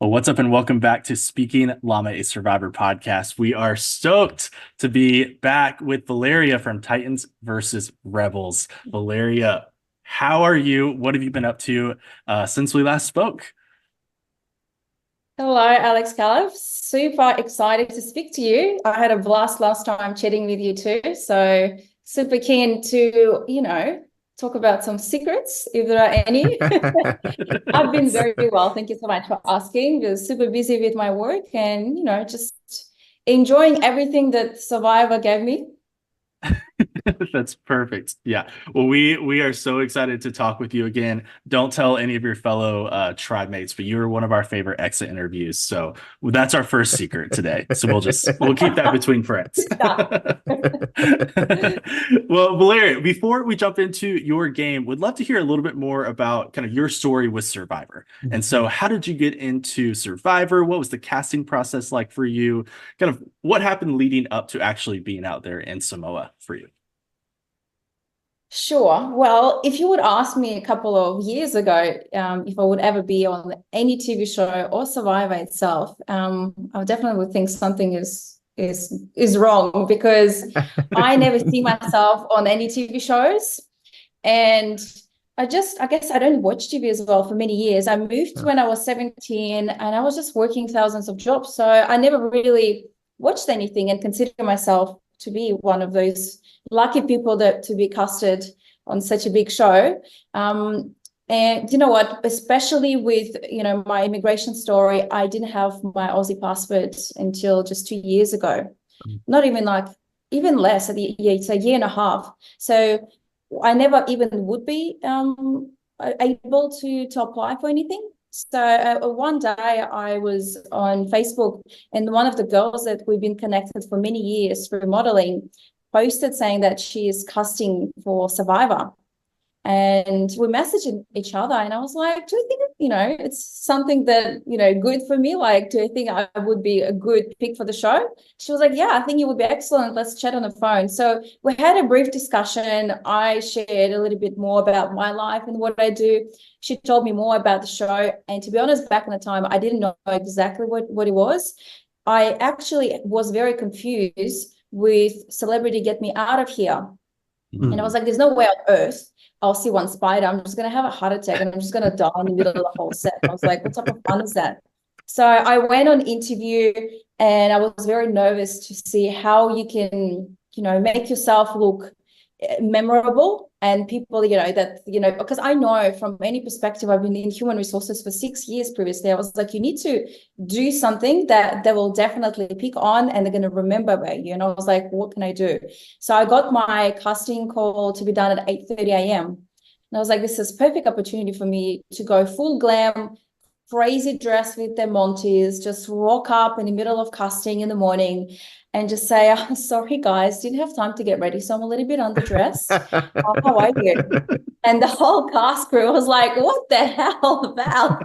Well, what's up, and welcome back to Speaking Llama, a Survivor podcast. We are stoked to be back with Valeria from Titans versus Rebels. Valeria, how are you? What have you been up to since we last spoke? Hello, Alex Caleb. Super excited to speak to you. I had a blast last time chatting with you too. So super keen to, talk about some secrets, if there are any. I've been very well. Thank you so much for asking. Was super busy with my work and, just enjoying everything that Survivor gave me. That's perfect. Yeah. Well, we are so excited to talk with you again. Don't tell any of your fellow tribe mates, but you were one of our favorite exit interviews. So that's our first secret today. So we'll keep that between friends. Well, Valeria, before we jump into your game, would love to hear a little bit more about kind of your story with Survivor. And so how did you get into Survivor? What was the casting process like for you? Kind of what happened leading up to actually being out there in Samoa for you? Sure. Well, if you would ask me a couple of years ago, if I would ever be on any TV show or Survivor itself, I definitely would think something is wrong because I never see myself on any TV shows, and I guess I don't watch TV as well for many years. I moved when I was 17, and I was just working thousands of jobs, so I never really watched anything and considered myself to be one of those lucky people that to be casted on such a big show. And you know what, especially with, my immigration story, I didn't have my Aussie passport until just 2 years ago. Not even like, even less, it's a year and a half. So I never even would be able to apply for anything. So one day I was on Facebook, and one of the girls that we've been connected for many years through modeling posted saying that she is casting for Survivor. And we messaged each other, and I was like, do you think, it's something that, good for me? Like, do you think I would be a good pick for the show? She was like, yeah, I think you would be excellent. Let's chat on the phone. So we had a brief discussion. I shared a little bit more about my life and what I do. She told me more about the show. And to be honest, back in the time, I didn't know exactly what it was. I actually was very confused with Celebrity Get Me Out of Here. And I was like, there's no way on earth I'll see one spider. I'm just going to have a heart attack and I'm just going to die in the middle of the whole set. I was like, what type of fun is that? So I went on interview, and I was very nervous to see how you can, make yourself look memorable, and people, because I know from any perspective, I've been in human resources for 6 years previously. I was like, you need to do something that they will definitely pick on and they're going to remember about you. And I was like, what can I do? So I got my casting call to be done at 8:30 a.m. And I was like, this is perfect opportunity for me to go full glam, crazy dress with their Monties, just rock up in the middle of casting in the morning and just say, oh, sorry, guys, didn't have time to get ready, so I'm a little bit underdressed. How are you? And the whole cast crew was like, what the hell, Val?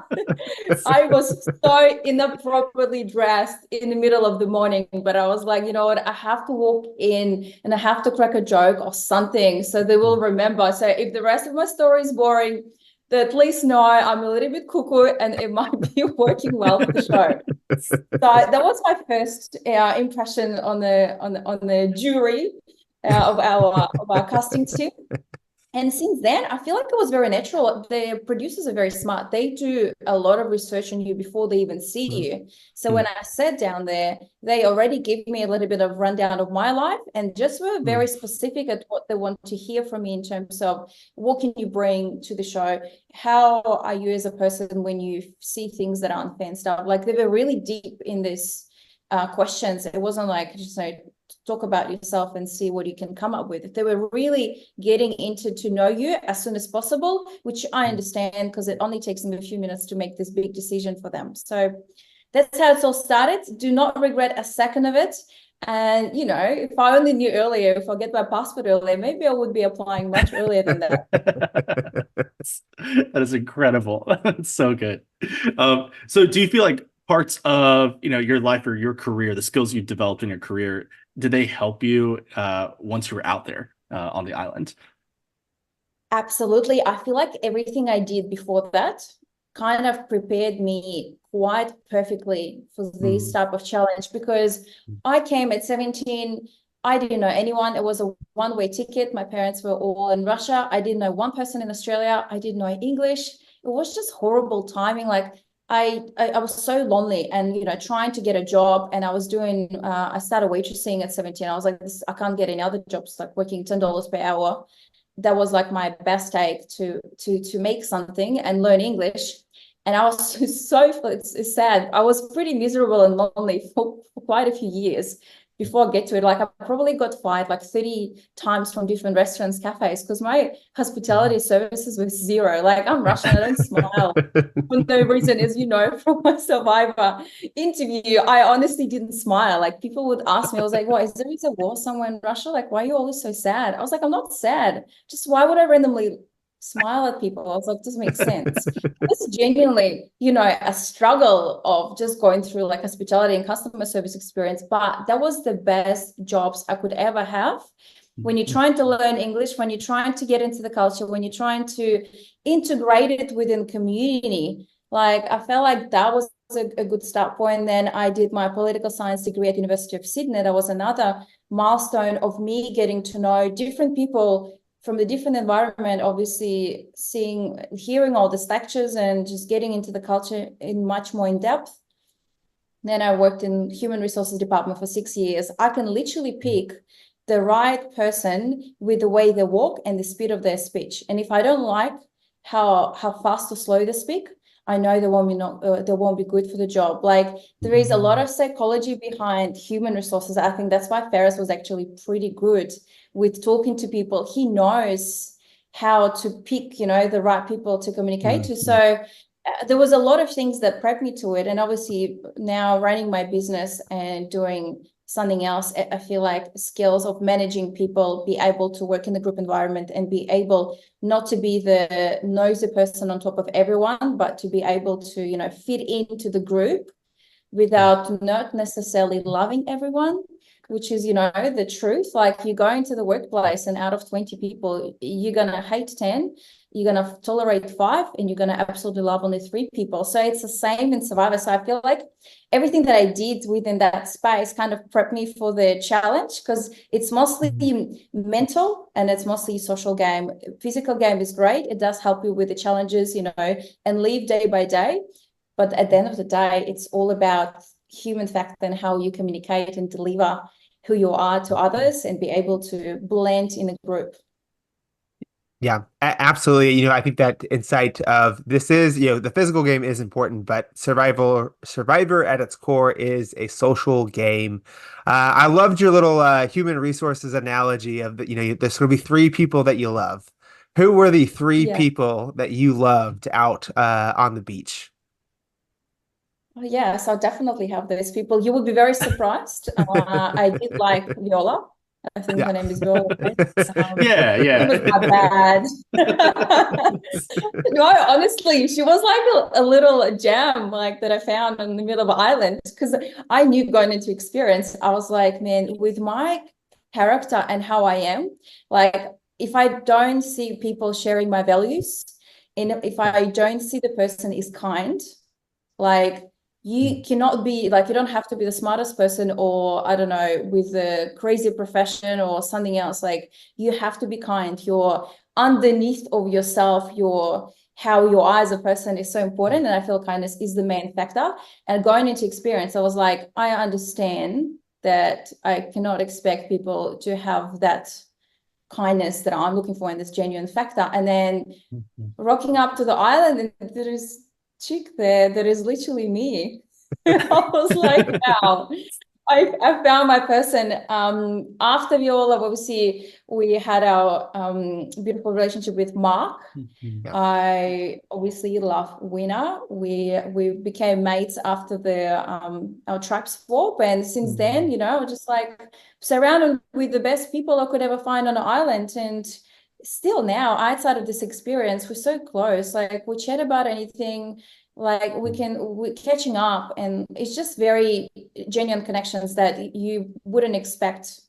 I was so inappropriately dressed in the middle of the morning, but I was like, you know what? I have to walk in and I have to crack a joke or something so they will remember. So if the rest of my story is boring, they at least know I'm a little bit cuckoo and it might be working well for the show. So that was my first impression on the jury of our casting team. And since then, I feel like it was very natural. The producers are very smart. They do a lot of research on you before they even see you. So when I sat down there, they already gave me a little bit of rundown of my life and just were very specific at what they want to hear from me in terms of what can you bring to the show? How are you as a person when you see things that aren't fair and stuff? Like, they were really deep in this questions. It wasn't like just talk about yourself and see what you can come up with. They were really getting into to know you as soon as possible, which I understand because it only takes them a few minutes to make this big decision for them. So that's how it's all started. Do not regret a second of it. And, if I only knew earlier, if I get my passport earlier, maybe I would be applying much earlier than that. That is incredible. It's so good. So do you feel like parts of, your life or your career, the skills you've developed in your career, did they help you once you were out there on the island? Absolutely. I feel like everything I did before that kind of prepared me quite perfectly for this type of challenge, because I came at 17. I didn't know anyone. It was a one-way ticket. My parents were all in Russia. I didn't know one person in Australia. I didn't know English. It was just horrible timing. Like I was so lonely, and trying to get a job. And I was doing I started waitressing at 17. I was like, I can't get any other jobs, like working $10 per hour. That was like my best take to make something and learn English. And I was it's sad. I was pretty miserable and lonely for quite a few years before I get to it. Like I probably got fired like 30 times from different restaurants, cafes, because my hospitality services were zero. Like I'm Russian, I don't smile for no reason. As you know, from my Survivor interview, I honestly didn't smile. Like people would ask me, I was like, what, is there a war somewhere in Russia? Like, why are you always so sad? I was like, I'm not sad. Just why would I randomly smile at people? I was like, doesn't make sense. It's genuinely, a struggle of just going through like hospitality and customer service experience, but that was the best jobs I could ever have. When you're trying to learn English, when you're trying to get into the culture, when you're trying to integrate it within community, like I felt like that was a good start point. And then I did my political science degree at University of Sydney. That was another milestone of me getting to know different people from the different environment, obviously hearing all these lectures and just getting into the culture in much more in depth. Then I worked in human resources department for 6 years. I can literally pick the right person with the way they walk and the speed of their speech. And if I don't like how fast or slow they speak, I know they won't be good for the job. Like there is a lot of psychology behind human resources. I think that's why Ferris was actually pretty good with talking to people. He knows how to pick, the right people to communicate to. So there was a lot of things that prepped me to it. And obviously now running my business and doing something else, I feel like skills of managing people, be able to work in the group environment and be able not to be the nosy person on top of everyone, but to be able to, fit into the group without not necessarily loving everyone, which is, the truth. Like you go into the workplace and out of 20 people, you're going to hate 10, you're going to tolerate 5, and you're going to absolutely love only 3 people. So it's the same in Survivor. So I feel like everything that I did within that space kind of prepped me for the challenge, because it's mostly mental and it's mostly social game. Physical game is great. It does help you with the challenges, and live day by day. But at the end of the day, it's all about human factor and how you communicate and deliver who you are to others and be able to blend in a group. Yeah, absolutely. I think that insight of this is, the physical game is important, but Survivor at its core is a social game. I loved your little human resources analogy of there's going to be 3 people that you love. Who were the 3 people that you loved out on the beach? Oh, yes, I'll definitely have those people. You would be very surprised. I did like Viola. I think her name is Viola. Yeah. It was not bad. No, honestly, she was like a little gem like that I found in the middle of an island, because I knew going into experience, I was like, man, with my character and how I am, like if I don't see people sharing my values, and if I don't see the person is kind, like you cannot be like, you don't have to be the smartest person or I don't know, with a crazy profession or something else. Like you have to be kind. You're underneath of yourself, how you are as a person is so important. And I feel kindness is the main factor. And going into experience, I was like, I understand that I cannot expect people to have that kindness that I'm looking for in this genuine factor. And then rocking up to the island, and there is chick there that is literally me. I was like, wow, I found my person. After Viola, obviously, we had our beautiful relationship with Mark. I obviously love Winner. We became mates after our tribe swap, and since then, we're just like surrounded with the best people I could ever find on an island. And still now, outside of this experience, we're so close. Like we chat about anything. Like we're catching up, and it's just very genuine connections that you wouldn't expect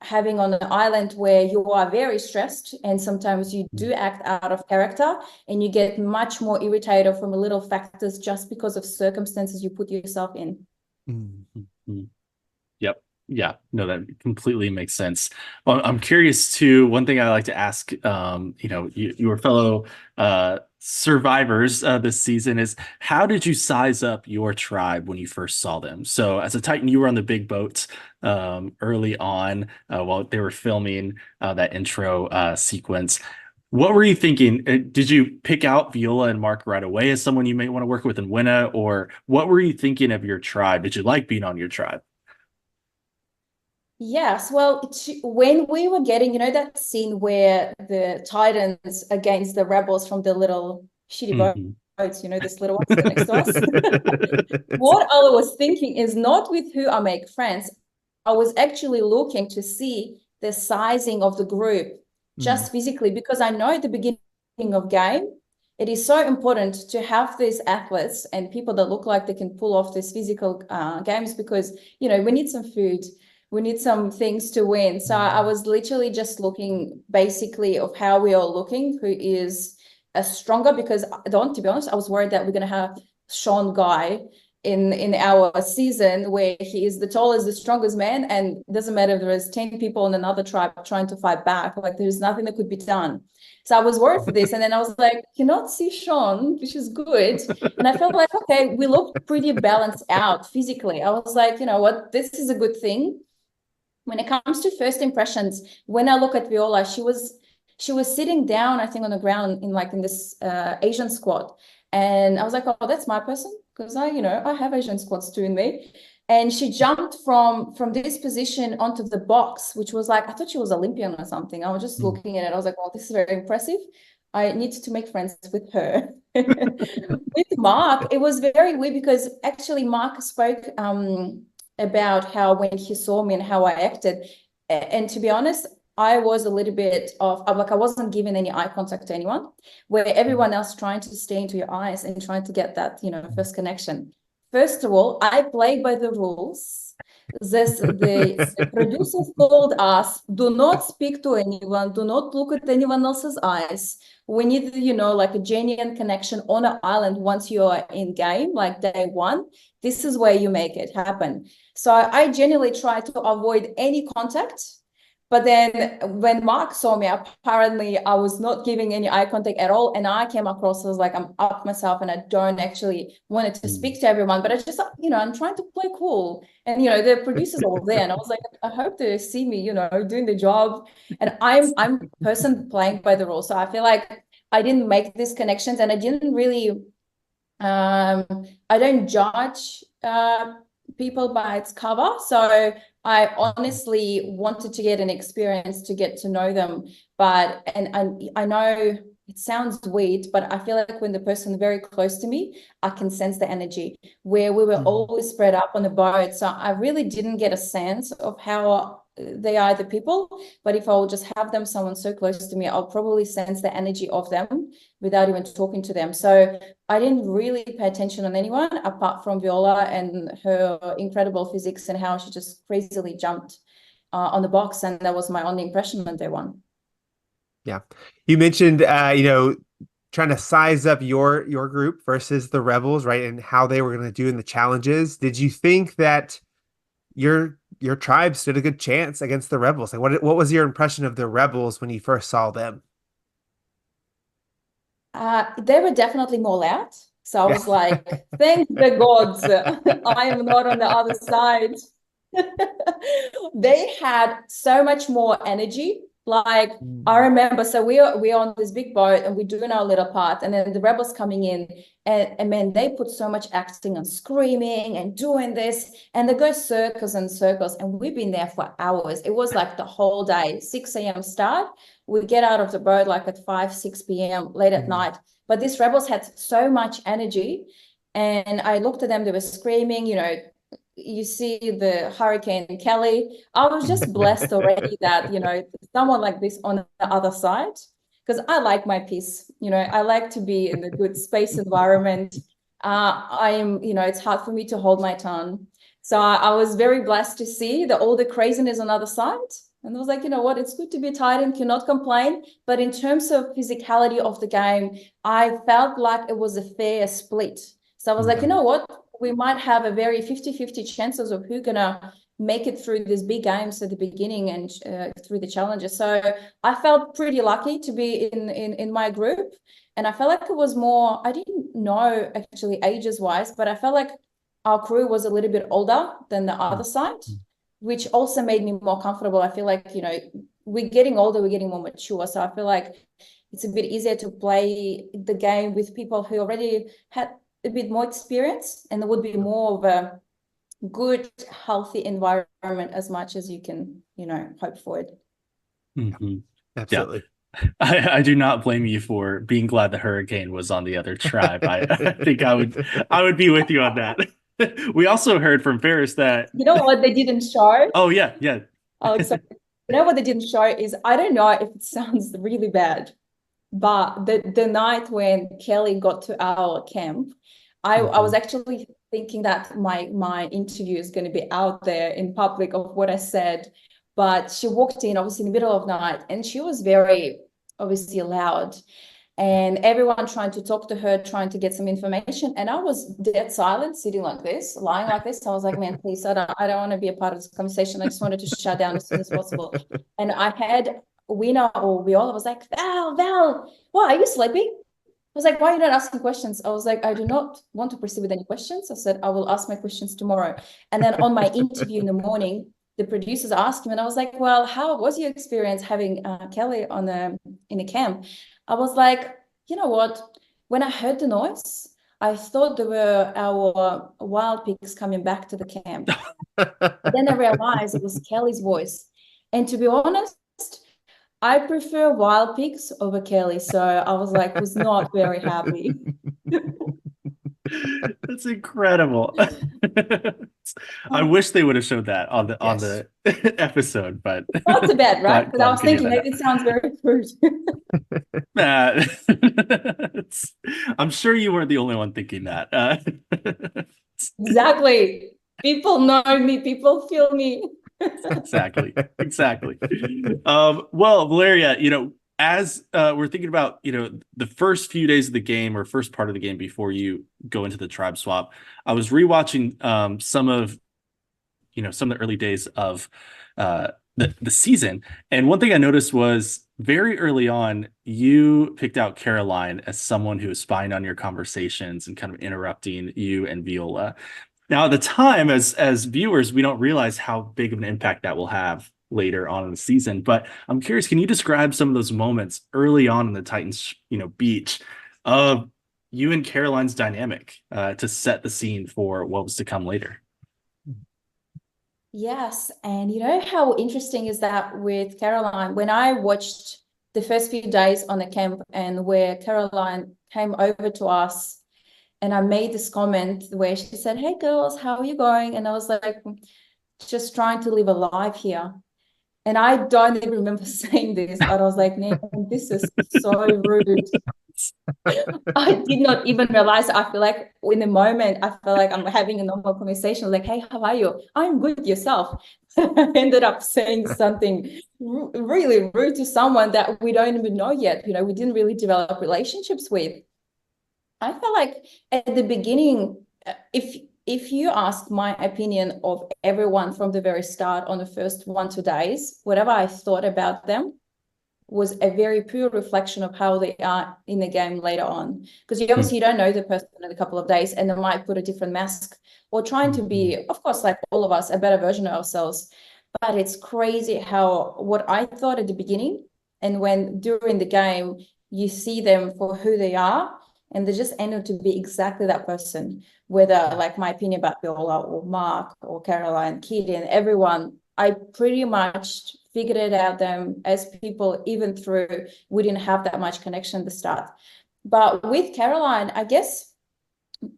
having on an island where you are very stressed and sometimes you do act out of character and you get much more irritated from little factors just because of circumstances you put yourself in. Mhm. Yep. Yeah. No, that completely makes sense. Well, I'm curious too. One thing I like to ask, your fellow survivors this season is, how did you size up your tribe when you first saw them? So as a Titan, you were on the big boat early on while they were filming that intro sequence. What were you thinking? Did you pick out Viola and Mark right away as someone you may want to work with in Winna, or what were you thinking of your tribe? Did you like being on your tribe? Yes, well, when we were getting, that scene where the Titans against the rebels from the little shitty Mhm. boats, this little one next to us. What I was thinking is not with who I make friends. I was actually looking to see the sizing of the group just physically, because I know at the beginning of game, it is so important to have these athletes and people that look like they can pull off these physical games, because, we need some food. We need some things to win. So I was literally just looking basically of how we are looking, who is a stronger, because to be honest, I was worried that we're going to have Sean Guy in our season where he is the tallest, the strongest man, and it doesn't matter if there is 10 people in another tribe trying to fight back, like there's nothing that could be done. So I was worried for this, and then I was like, cannot see Sean, which is good. And I felt like, okay, we looked pretty balanced out physically. I was like, you know what, this is a good thing. When it comes to first impressions, when I look at Viola, she was sitting down, I think, on the ground in this Asian squad. And I was like, oh, that's my person, because I have Asian squads too in me. And she jumped from this position onto the box, which was like, I thought she was Olympian or something. I was just looking at it. I was like, oh, this is very impressive. I need to make friends with her. With Mark, it was very weird because actually Mark spoke about how when he saw me and how I acted. And to be honest, I was a little bit like, I wasn't giving any eye contact to anyone, where everyone else trying to stay into your eyes and trying to get that, first connection. First of all, I play by the rules. The producers told us, do not speak to anyone, do not look at anyone else's eyes. We need, like a genuine connection on an island once you are in game, like day one. This is where you make it happen. So I genuinely try to avoid any contact. But then when Mark saw me, apparently I was not giving any eye contact at all. And I came across as like, I'm up myself and I don't actually wanted to speak to everyone. But I just, I'm trying to play cool. And, the producers are all there. And I was like, I hope they see me, doing the job. And I'm a person playing by the rules. So I feel like I didn't make these connections, and I didn't really, I don't judge people by its cover. So I honestly wanted to get an experience to get to know them. But, and I know it sounds weird, but I feel like when the person very close to me, I can sense the energy, where we were always spread up on the boat. So I really didn't get a sense of how they are the people. But if I will just have them, someone so close to me, I'll probably sense the energy of them without even talking to them. So I didn't really pay attention on anyone apart from Viola and her incredible physics and how she just crazily jumped on the box. And that was my only impression on day one. Yeah. You mentioned, trying to size up your group versus the rebels, right? And how they were going to do in the challenges. Did you think that your tribe stood a good chance against the rebels? Like, what was your impression of the rebels when you first saw them? They were definitely more loud. So I was like, thank the gods, I am not on the other side. They had so much more energy. Like, I remember, so we're on this big boat and we're doing our little part, and then the rebels coming in, and man, they put so much acting and screaming and doing this, and they go circles and circles, and we've been there for hours. It was like the whole day. 6 a.m. start, we get out of the boat like at 5-6 p.m. late at night. But these rebels had so much energy, and I looked at them, they were screaming, you see the Hurricane Kelly. I was just blessed already that, someone like this on the other side, because I like my peace. I like to be in a good space environment. It's hard for me to hold my tongue. So I was very blessed to see all the craziness on the other side, And I was like, you know what, it's good to be Titan, cannot complain. But in terms of physicality of the game, I felt like it was a fair split. So I was like, you know what, we might have a very 50-50 chances of who's gonna make it through these big games at the beginning and through the challenges. So I felt pretty lucky to be in my group. And I felt like it was more, I didn't know actually ages wise, but I felt like our crew was a little bit older than the other side, which also made me more comfortable. I feel like, you know, we're getting older, we're getting more mature. So I feel like it's a bit easier to play the game with people who already had a bit more experience, and there would be more of a good, healthy environment as much as you can, you know, hope for it. Absolutely. Yeah. I do not blame you for being glad the hurricane was on the other tribe. I think I would be with you on that. We also heard from Ferris that you know what they didn't show. Oh yeah. Alex, you know what they didn't show is, I don't know if it sounds really bad, but the night when Kelly got to our camp, I was actually thinking that my interview is going to be out there in public of what I said, but she walked in obviously in the middle of the night, and she was very obviously loud, and everyone trying to talk to her, trying to get some information, and I was dead silent, sitting like this, lying like this. So I was like, man, please, I don't want to be a part of this conversation. I just wanted to shut down as soon as possible. And I had Wina or Viola was like, Val, why are you sleeping? I was like, why are you not asking questions? I was like, I do not want to proceed with any questions. I said, I will ask my questions tomorrow. And then on my interview in the morning, the producers asked me, and I was like, well, how was your experience having Kelly in the camp? I was like, you know what? When I heard the noise, I thought there were our wild pigs coming back to the camp. Then I realized it was Kelly's voice. And to be honest, I prefer wild pigs over Kelly. So I was like, was not very happy. That's incredible. I wish they would have showed that on the episode, but not too bad, right? Because I was thinking maybe it sounds very crude. I'm sure you weren't the only one thinking that. Exactly. People know me, people feel me. Exactly. Well, Valeria, you know, as we're thinking about, you know, the first few days of the game or first part of the game before you go into the tribe swap, I was rewatching some of the early days of the season, and one thing I noticed was very early on you picked out Caroline as someone who was spying on your conversations and kind of interrupting you and Viola. Now, at the time, as viewers, we don't realize how big of an impact that will have later on in the season. But I'm curious, can you describe some of those moments early on in the Titans, beach of you and Caroline's dynamic to set the scene for what was to come later? Yes, and you know how interesting is that with Caroline, when I watched the first few days on the camp and where Caroline came over to us, and I made this comment where she said, "Hey girls, how are you going?" And I was like, just trying to live a life here. And I don't even remember saying this, but I was like, man, this is so rude. I did not even realize. I feel like in the moment, I feel like I'm having a normal conversation, like, "Hey, how are you?" "I'm good, yourself?" I ended up saying something really rude to someone that we don't even know yet. We didn't really develop relationships with. I feel like at the beginning, if you ask my opinion of everyone from the very start on the first 1-2 days, whatever I thought about them was a very pure reflection of how they are in the game later on. Because you obviously don't know the person in a couple of days, and they might put a different mask or trying to be, of course, like all of us, a better version of ourselves. But it's crazy how what I thought at the beginning, and when during the game you see them for who they are, and they just end up to be exactly that person, whether like my opinion about Viola or Mark or Caroline, Kitty, and everyone, I pretty much figured it out them as people, even through we didn't have that much connection at the start. But with Caroline, I guess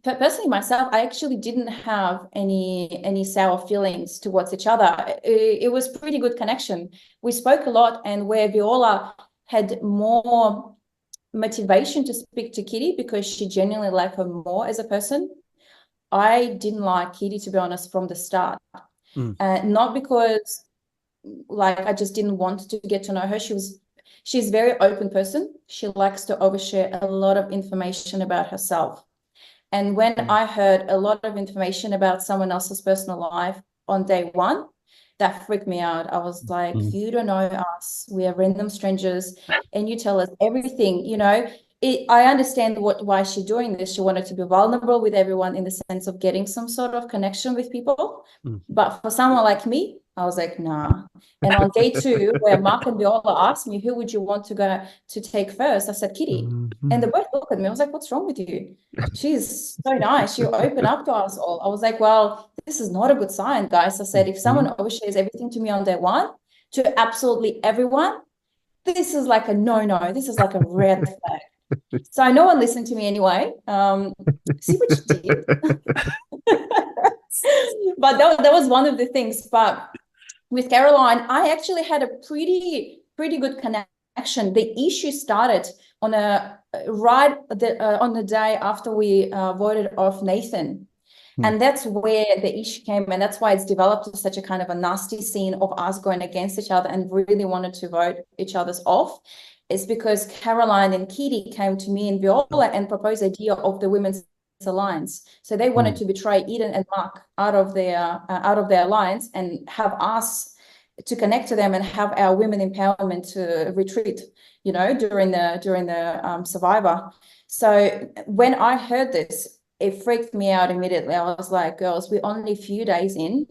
personally myself, I actually didn't have any sour feelings towards each other. It was pretty good connection. We spoke a lot, and where Viola had more motivation to speak to Kitty because she genuinely liked her more as a person, I didn't like Kitty, to be honest, from the start. Not because like I just didn't want to get to know her. She's a very open person. She likes to overshare a lot of information about herself. And when I heard a lot of information about someone else's personal life on day one, that freaked me out. I was like, you don't know us. We are random strangers, and you tell us everything, you know. I understand why she's doing this. She wanted to be vulnerable with everyone in the sense of getting some sort of connection with people. But for someone like me, I was like, nah. And on day two, where Mark and Viola asked me, who would you want to go to take first? I said, Kitty. And they both looked at me. I was like, what's wrong with you? She's so nice. She opened up to us all. I was like, well, this is not a good sign, guys. I said, if someone overshares everything to me on day one, to absolutely everyone, this is like a no. This is like a red flag. So no one listened to me anyway. See what you did. But that was one of the things. But with Caroline, I actually had a pretty good connection. The issue started on the day after we voted off Nathan. And that's where the issue came, and that's why it's developed to such a kind of a nasty scene of us going against each other and really wanted to vote each other's off. Is because Caroline and Kitty came to me and Viola and proposed the idea of the Women's Alliance. So they wanted to betray Eden and Mark out of their alliance and have us to connect to them and have our women empowerment to retreat, you know, during the Survivor. So when I heard this, it freaked me out immediately. I was like, girls, we're only a few days in.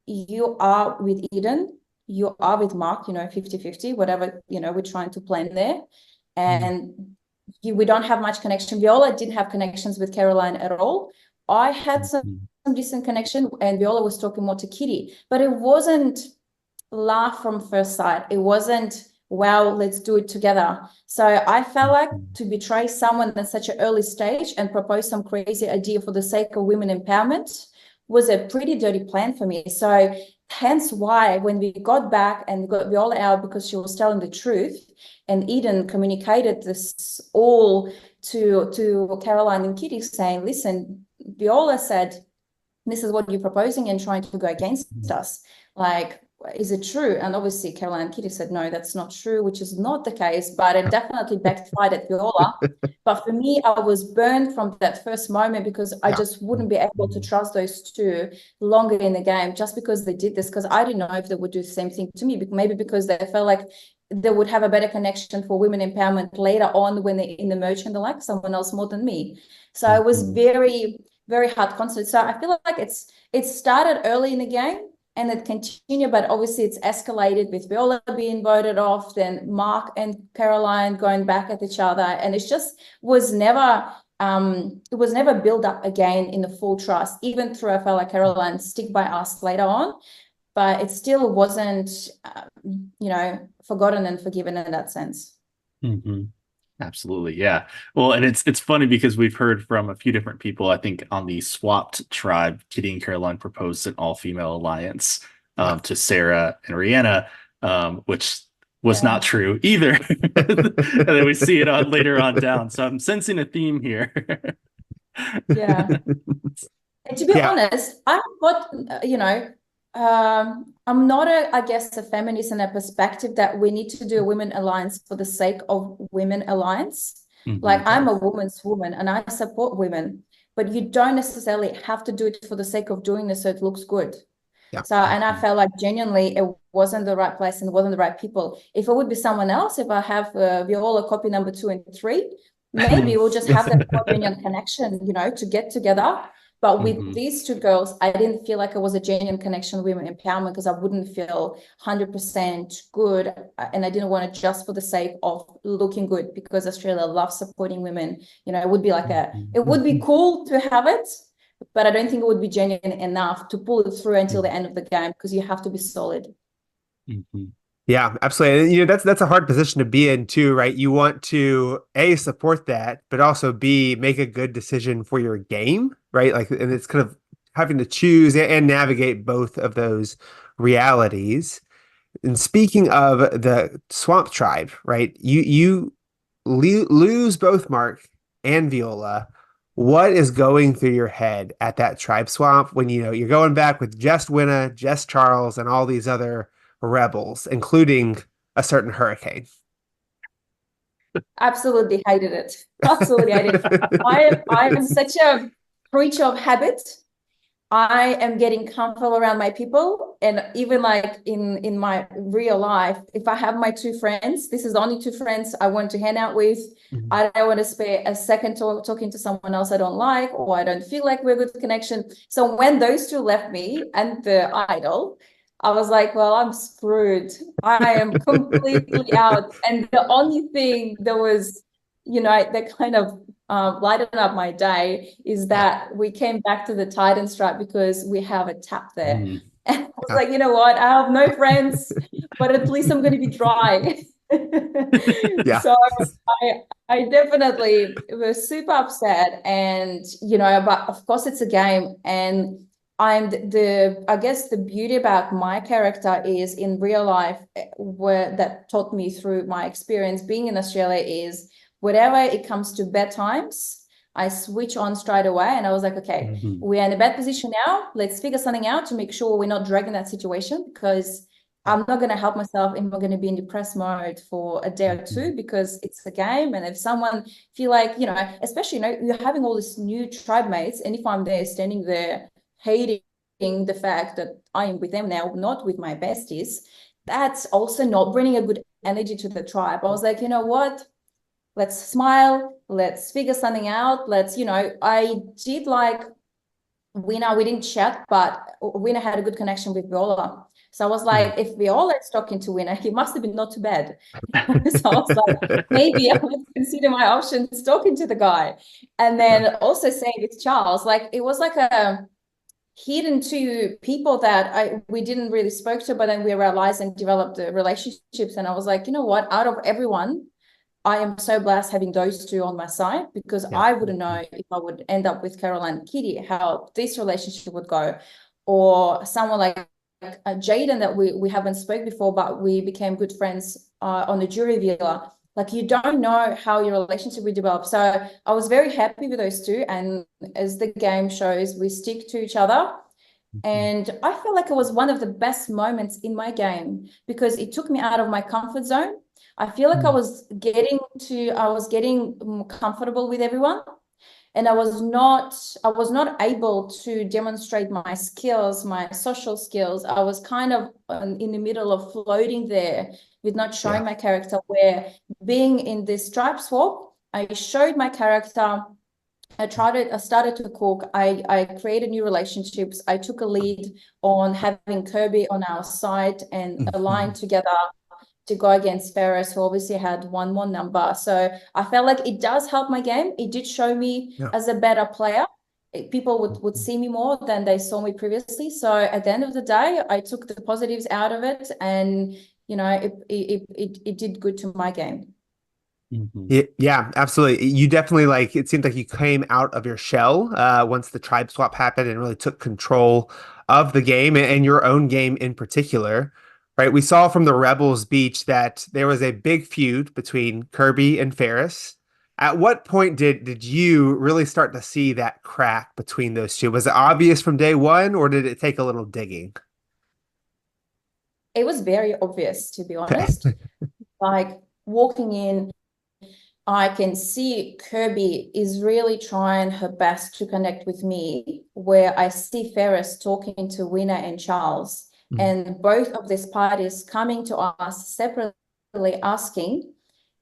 You are with Eden. You are with Mark, you know, 50-50, whatever, you know, we're trying to plan there. And we don't have much connection. Viola didn't have connections with Caroline at all. I had some decent connection, and Viola was talking more to Kitty, but it wasn't laugh from first sight. It wasn't, wow, let's do it together. So I felt like to betray someone at such an early stage and propose some crazy idea for the sake of women empowerment was a pretty dirty plan for me. So hence why when we got back and got Viola out because she was telling the truth, and Eden communicated this all to Caroline and Kitty saying, listen, Viola said, this is what you're proposing and trying to go against us. Like, is it true? And obviously Caroline and Kitty said, no, that's not true, which is not the case, but it definitely backfired at Viola. But for me, I was burned from that first moment because I just wouldn't be able to trust those two longer in the game just because they did this, because I didn't know if they would do the same thing to me, maybe because they felt like they would have a better connection for women empowerment later on when they're in the merge and they like someone else more than me. So it was very, very hard concept. So I feel like it started early in the game and it continued, but obviously it's escalated with Viola being voted off, then Mark and Caroline going back at each other, and it just was never built up again in the full trust, even through I felt like Caroline stick by us later on, but it still wasn't forgotten and forgiven in that sense. Absolutely. Yeah. Well, and it's funny because we've heard from a few different people. I think on the swapped tribe, Kitty and Caroline proposed an all-female alliance to Sarah and Rihanna, which was not true either. And then we see it later on down. So I'm sensing a theme here. Yeah. And to be honest, I've got, I'm not a feminist in a perspective that we need to do a women alliance for the sake of women alliance. Like I'm a woman's woman and I support women, but you don't necessarily have to do it for the sake of doing this so it looks good. So, and I felt like genuinely it wasn't the right place and it wasn't the right people. If it would be someone else, if I have Viola copy number 2 and 3, maybe we'll just have that communion connection, to get together. But with these two girls, I didn't feel like it was a genuine connection with women empowerment because I wouldn't feel 100% good. And I didn't want it just for the sake of looking good because Australia loves supporting women. It would be like it would be cool to have it, but I don't think it would be genuine enough to pull it through until the end of the game because you have to be solid. Yeah, absolutely. And, that's a hard position to be in too, right? You want to A, support that, but also B, make a good decision for your game, right? Like, and it's kind of having to choose and navigate both of those realities. And speaking of the Swamp Tribe, right? You lose both Mark and Viola. What is going through your head at that tribe swamp when you're going back with just Winna, just Charles, and all these other rebels, including a certain hurricane? Absolutely hated it. Absolutely hated it. I am such a creature of habit. I am getting comfortable around my people. And even like in my real life, if I have my two friends, this is the only two friends I want to hang out with. Mhm. I don't want to spare a second talking to someone else I don't like, or I don't feel like we're a good connection. So when those two left me and the idol, I was like, well, I'm screwed. I am completely out. And the only thing that was, that kind of lighten up my day is that we came back to the Titan stripe because we have a tap there. Mm. And I was like, you know what? I have no friends, but at least I'm going to be dry. Yeah. So I definitely was super upset. And, but of course it's a game. And I guess the beauty about my character is in real life, where that taught me through my experience being in Australia is, whatever it comes to bedtimes, I switch on straight away. And I was like, okay, we're in a bad position now. Let's figure something out to make sure we're not dragging that situation, because I'm not going to help myself if I'm going to be in depressed mode for a day or two, because it's a game. And if someone feel like, especially, you're having all these new tribe mates. And if I'm there standing there hating the fact that I am with them now, not with my besties, that's also not bringing a good energy to the tribe. I was like, you know what? Let's smile, let's figure something out. I did like Winner, we didn't chat, but Winner had a good connection with Viola. So I was like, if Viola is talking to Winner, he must have been not too bad. So I was like, maybe I would consider my options talking to the guy. And then also saying with Charles, like it was like a hidden two people that we didn't really spoke to, but then we realized and developed the relationships. And I was like, you know what, out of everyone, I am so blessed having those two on my side, because I wouldn't know if I would end up with Caroline and Kitty, how this relationship would go, or someone like Jaden that we haven't spoke before, but we became good friends on the jury villa. Like, you don't know how your relationship will develop. So I was very happy with those two. And as the game shows, we stick to each other. And I feel like it was one of the best moments in my game, because it took me out of my comfort zone. I feel like I was getting comfortable with everyone, and I was not able to demonstrate my skills, my social skills. I was kind of in the middle of floating there with not showing my character, where being in this stripe swap, I showed my character. I started to cook. I created new relationships. I took a lead on having Kirby on our side and aligned together to go against Ferris, who obviously had one more number. So I felt like it does help my game. It did show me as a better player. People would see me more than they saw me previously. So at the end of the day, I took the positives out of it, and it did good to my game. Yeah, absolutely. You definitely it seemed like you came out of your shell once the tribe swap happened and really took control of the game and your own game in particular, right? We saw from the Rebels Beach that there was a big feud between Kirby and Ferris. At what point did you really start to see that crack between those two? Was it obvious from day one, or did it take a little digging? It was very obvious, to be honest. Like, walking in, I can see Kirby is really trying her best to connect with me, where I see Ferris talking to Winner and Charles, and both of these parties coming to us separately, asking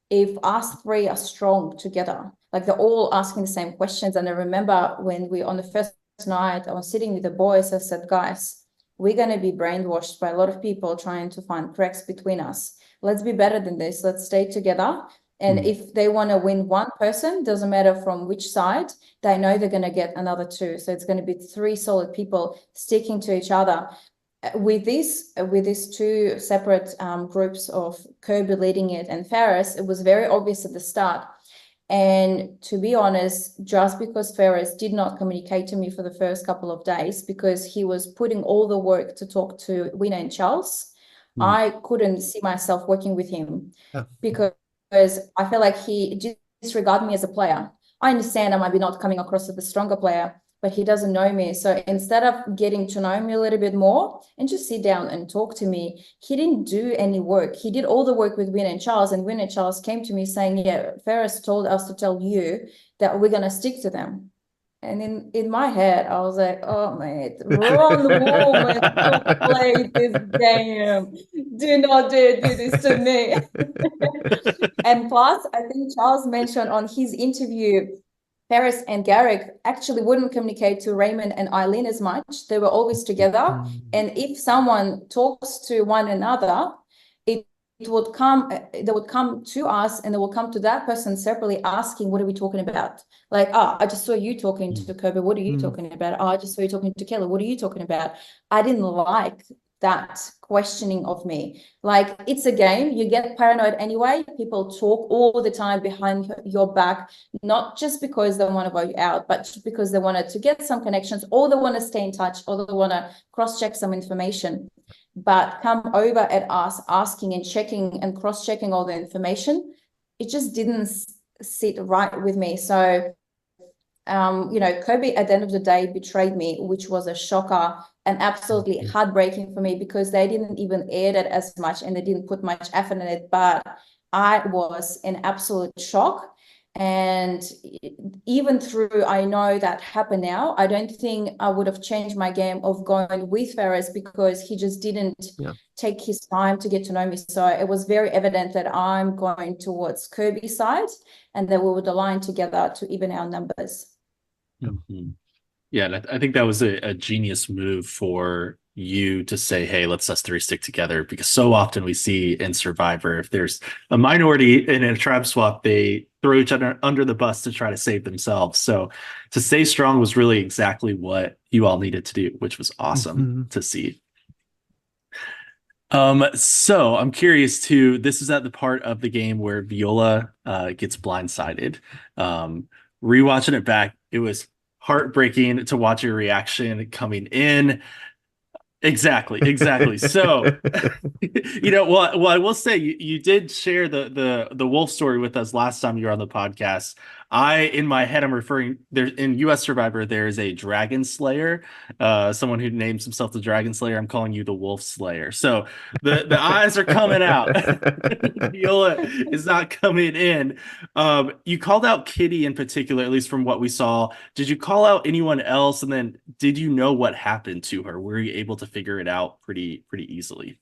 if us three are strong together. Like, they're all asking the same questions. And I remember when on the first night, I was sitting with the boys, I said, guys, we're going to be brainwashed by a lot of people trying to find cracks between us. Let's be better than this. Let's stay together. And if they want to win one person, doesn't matter from which side, they know they're going to get another two. So it's going to be three solid people sticking to each other. With these two separate groups of Kirby leading it and Ferris, it was very obvious at the start. And to be honest, just because Ferris did not communicate to me for the first couple of days, because he was putting all the work to talk to Winner and Charles, I couldn't see myself working with him because I feel like he disregarded me as a player. I understand I might be not coming across as the stronger player, but he doesn't know me. So instead of getting to know me a little bit more and just sit down and talk to me, he didn't do any work. He did all the work with Win and Charles, and Win and Charles came to me saying, yeah, Ferris told us to tell you that we're going to stick to them. And in my head, I was like, oh, mate, wrong woman, don't play this game. Do not do this to me. And plus, I think Charles mentioned on his interview, Ferris and Garrick actually wouldn't communicate to Raymond and Eileen as much. They were always together. And if someone talks to one another, they would come to us, and they will come to that person separately asking, what are we talking about? Like, I just saw you talking to Kobe. What are you talking about? I just saw you talking to Kelly. What are you talking about? I didn't like that questioning of me. Like, it's a game. You get paranoid anyway. People talk all the time behind your back, not just because they want to vote you out, but because they wanted to get some connections, or they want to stay in touch, or they want to cross-check some information. But come over at us asking and checking and cross-checking all the information, it just didn't sit right with me. So, Kobe at the end of the day betrayed me, which was a shocker and absolutely heartbreaking for me, because they didn't even air it as much and they didn't put much effort in it. But I was in absolute shock. And even through, I know that happened now, I don't think I would have changed my game of going with Ferris, because he just didn't take his time to get to know me. So it was very evident that I'm going towards Kirby's side, and that we would align together to even our numbers. Mm-hmm. Yeah, I think that was a genius move for you to say, hey, let's us three stick together, because so often we see in Survivor, if there's a minority in a tribe swap, they throw each other under the bus to try to save themselves. So to stay strong was really exactly what you all needed to do, which was awesome to see. So I'm curious too, this is at the part of the game where Viola gets blindsided. Rewatching it back, it was heartbreaking to watch your reaction coming in. Exactly. So, well, I will say you did share the wolf story with us last time you were on the podcast. In my head, I'm referring there in US Survivor, there is a dragon slayer, someone who names himself the dragon slayer. I'm calling you the wolf slayer. So the eyes are coming out. Viola is not coming in. You called out Kitty in particular, at least from what we saw. Did you call out anyone else? And then did you know what happened to her? Were you able to figure it out pretty easily?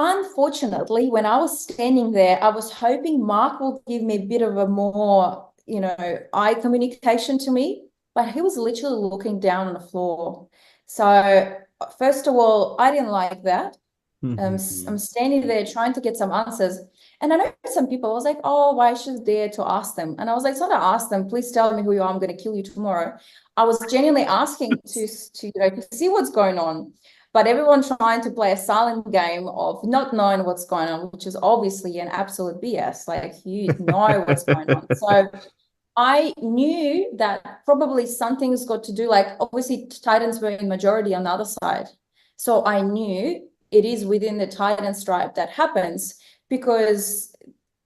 Unfortunately, when I was standing there, I was hoping Mark will give me a bit of a more, eye communication to me, but he was literally looking down on the floor. So first of all, I didn't like that. I'm standing there trying to get some answers. And I know some people, I was like, oh, why is she there to ask them? And I was like, it's not to ask them, please tell me who you are, I'm going to kill you tomorrow. I was genuinely asking to see what's going on. But everyone trying to play a silent game of not knowing what's going on, which is obviously an absolute BS. Like, you know what's going on. So I knew that probably something's got to do, like, obviously Titans were in majority on the other side. So I knew it is within the Titans tribe that happens, because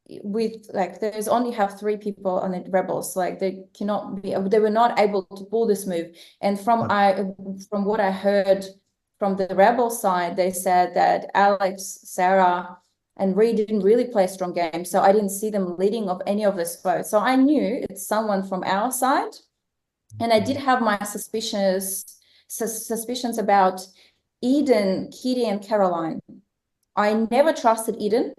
there's only have 3 people on the rebels. Like, they were not able to pull this move. And from what I heard from the rebel side, they said that Alex, Sarah, and Reed didn't really play a strong game. So I didn't see them leading of any of this vote. So I knew it's someone from our side. And I did have my suspicions about Eden, Kitty, and Caroline. I never trusted Eden.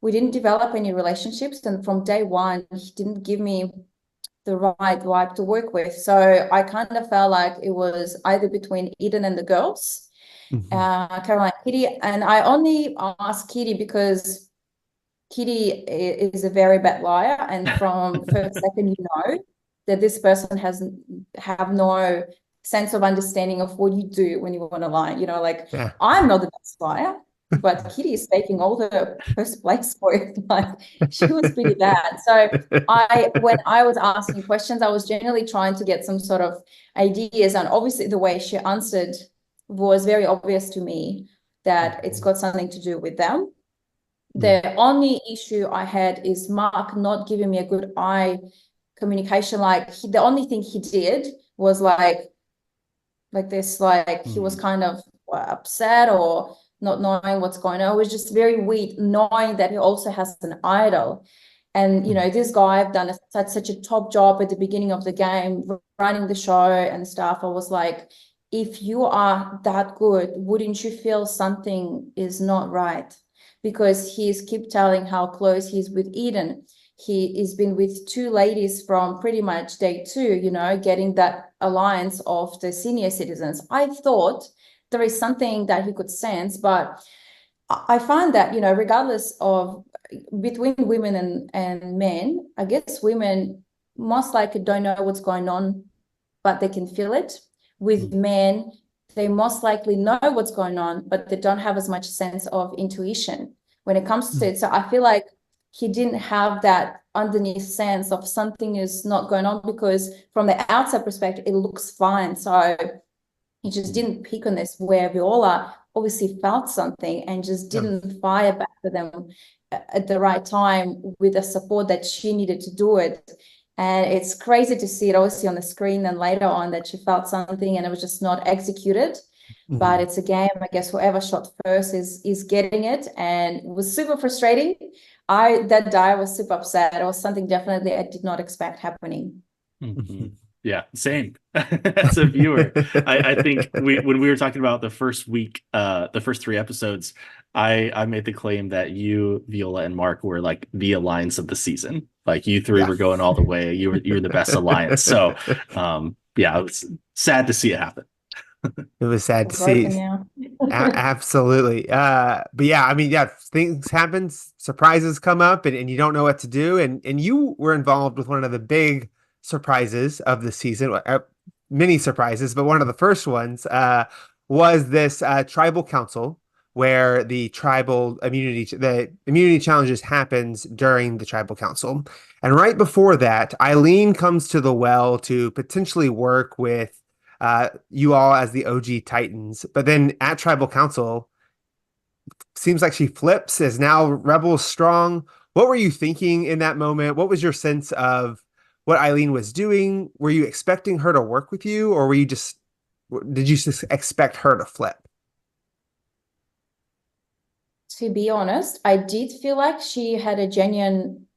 We didn't develop any relationships. And from day one, he didn't give me the right vibe to work with. So I kind of felt like it was either between Eden and the girls, Caroline, Kitty. And I only asked Kitty because Kitty is a very bad liar. And from first second, you know that this person have no sense of understanding of what you do when you want to lie. I'm not the best liar, but Kitty is taking all the first place for it. Like, she was pretty bad. So when I was asking questions, I was generally trying to get some sort of ideas. And obviously the way she answered was very obvious to me that it's got something to do with them. The only issue I had is Mark not giving me a good eye communication. Like the only thing he did was like this, like he was kind of upset or not knowing what's going on. It was just very weird knowing that he also has an idol. And, you know, this guy have done such a top job at the beginning of the game, running the show and stuff. I was like, if you are that good, wouldn't you feel something is not right? Because he's keep telling how close he's with Eden. He's been with two ladies from pretty much day two, you know, getting that alliance of the senior citizens. I thought there is something that he could sense, but I find that, you know, regardless of between women and men, I guess women most likely don't know what's going on, but they can feel it. With men, they most likely know what's going on, but they don't have as much sense of intuition when it comes to it. So I feel like he didn't have that underneath sense of something is not going on, because from the outside perspective, it looks fine. So he just didn't pick on this, where Viola obviously felt something and just didn't fire back to them at the right time with the support that she needed to do it. And it's crazy to see it obviously on the screen and later on that she felt something and it was just not executed. But it's a game, I guess whoever shot first is getting it, and it was super frustrating. That day I was super upset. It was something definitely I did not expect happening. Yeah, same. As a viewer, I think when we were talking about the first week, the first 3 episodes, I made the claim that you, Viola, and Mark were like the alliance of the season. Like you three were going all the way. You were the best alliance. So yeah, it was sad to see it happen. It was sad to see. Absolutely. But yeah, I mean, yeah, things happen, surprises come up, and you don't know what to do. And you were involved with one of the big surprises of the season, many surprises, but one of the first ones was this tribal council, where the immunity challenges happens during the tribal council. And right before that, Eileen comes to the well to potentially work with you all as the OG Titans. But then at tribal council, seems like she flips, is now Rebels strong. What were you thinking in that moment? What was your sense of what Eileen was doing? Were you expecting her to work with you, or did you just expect her to flip? To be honest, I did feel like she had a genuine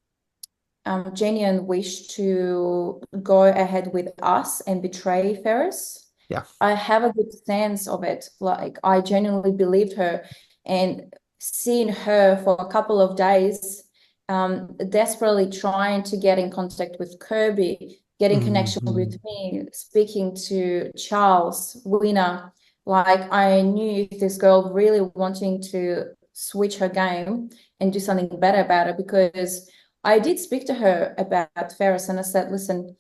wish to go ahead with us and betray Ferris. Yeah, I have a good sense of it. Like I genuinely believed her, and seeing her for a couple of days, desperately trying to get in contact with Kirby, getting connection with me, speaking to Charles, Winner. Like I knew this girl really wanting to switch her game and do something better about it, because I did speak to her about Ferris and I said, listen,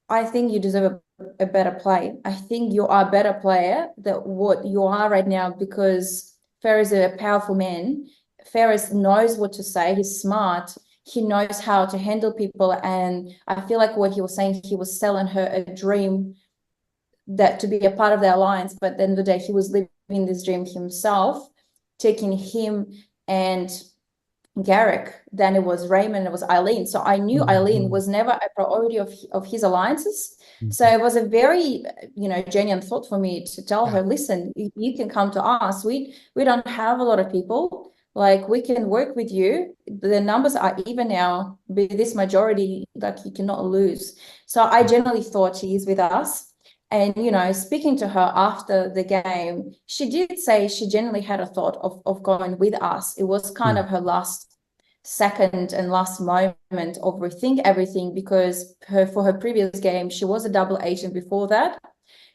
I think you deserve a better play. I think you are a better player than what you are right now, because Ferris is a powerful man. Ferris knows what to say. He's smart. He knows how to handle people. And I feel like what he was saying, he was selling her a dream that to be a part of the alliance. But at the end of the day, he was living this dream himself, taking him and Garrick, then it was Raymond, it was Eileen. So I knew Eileen was never a priority of his alliances. So it was a very, genuine thought for me to tell her, listen, you can come to us. We don't have a lot of people. Like we can work with you. The numbers are even now. With this majority, like you cannot lose. So I generally thought she is with us. And, speaking to her after the game, she did say she genuinely had a thought of going with us. It was kind of her last second and last moment of rethink everything, because for her previous game, she was a double agent before that.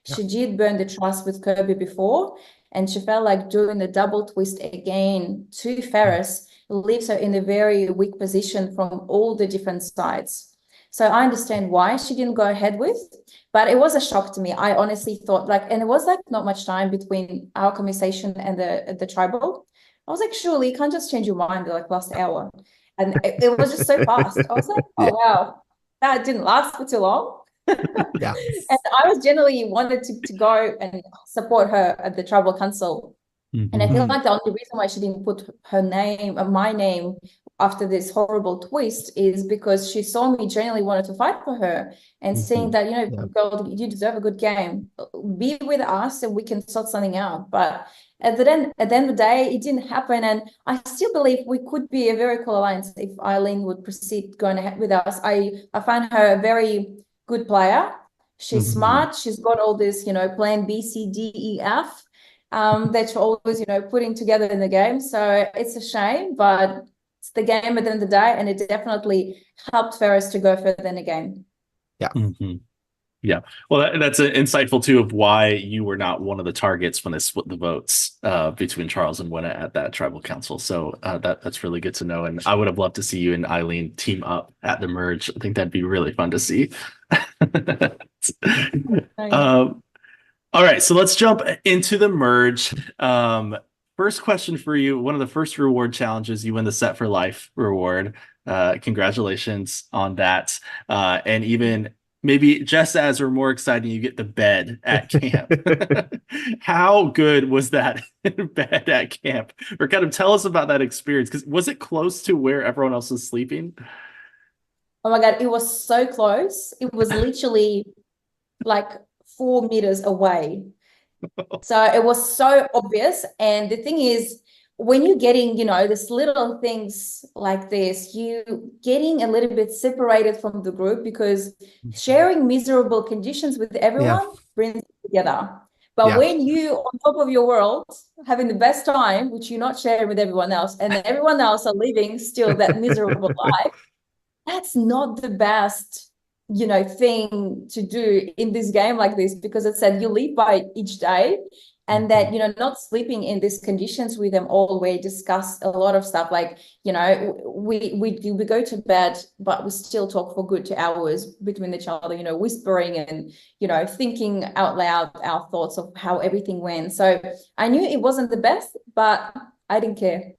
She did burn the trust with Kirby before, and she felt like doing the double twist again to Ferris leaves her in a very weak position from all the different sides. So I understand why she didn't go ahead with, but it was a shock to me. I honestly thought and it was like not much time between our conversation and the tribal. I was like, surely you can't just change your mind in like last hour. And it was just so fast. I was like, oh, wow, that didn't last for too long. Yeah. And I was generally wanted to go and support her at the tribal council. And I feel like the only reason why she didn't put her name, my name, after this horrible twist is because she saw me genuinely wanted to fight for her and saying that, girl, you deserve a good game. Be with us and we can sort something out. But at the end of the day, it didn't happen. And I still believe we could be a very cool alliance if Eileen would proceed going ahead with us. I find her a very good player. She's smart. She's got all this, plan B, C, D, E, F that she's always, putting together in the game. So it's a shame, but it's the game at the end of the day, and it definitely helped Ferris to go further in the game. Yeah. Yeah. Well, that's insightful too of why you were not one of the targets when they split the votes between Charles and Winna at that tribal council. So that's really good to know. And I would have loved to see you and Eileen team up at the merge. I think that'd be really fun to see. All right, so let's jump into the merge. First question for you. One of the first reward challenges, you win the Set for Life reward. Congratulations on that. And even maybe just as or more exciting, you get the bed at camp. How good was that bed at camp? Or kind of tell us about that experience, because was it close to where everyone else was sleeping? Oh my God, it was so close. It was literally like 4 meters away. So it was so obvious. And the thing is, when you're getting, this little things like this, you getting a little bit separated from the group, because sharing miserable conditions with everyone brings you together. But when you on top of your world, having the best time, which you're not sharing with everyone else, and everyone else are living still that miserable life, that's not the best thing to do in this game like this, because it said you live by each day, and that not sleeping in these conditions with them all, we discuss a lot of stuff like we go to bed, but we still talk for good 2 hours between each other, whispering and thinking out loud our thoughts of how everything went. So I knew it wasn't the best, but I didn't care.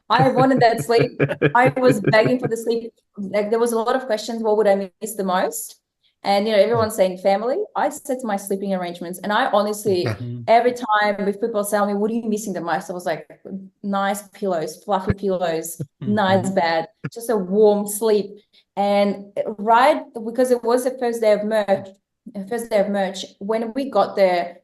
I wanted that sleep. I was begging for the sleep. Like, there was a lot of questions. What would I miss the most? And, everyone's saying family. I set my sleeping arrangements. And I honestly, every time if people tell me, what are you missing the most? I was like, nice pillows, fluffy pillows, nice bed, just a warm sleep. And because it was the first day of merge, when we got there,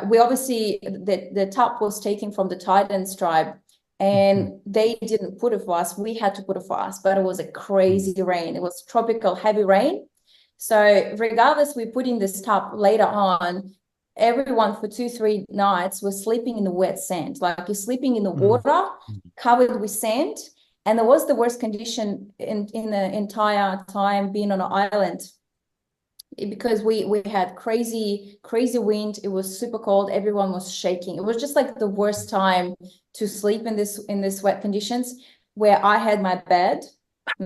we obviously, the top was taken from the Titans tribe. And they didn't put it for us. We had to put it for us, but it was a crazy rain. It was tropical, heavy rain. So regardless, we put in this top later on, everyone for 2-3 nights was sleeping in the wet sand. Like, you're sleeping in the water covered with sand. And it was the worst condition in the entire time being on an island, because we had crazy wind. It was super cold. Everyone was shaking. It was just like the worst time to sleep in this wet conditions, where I had my bed.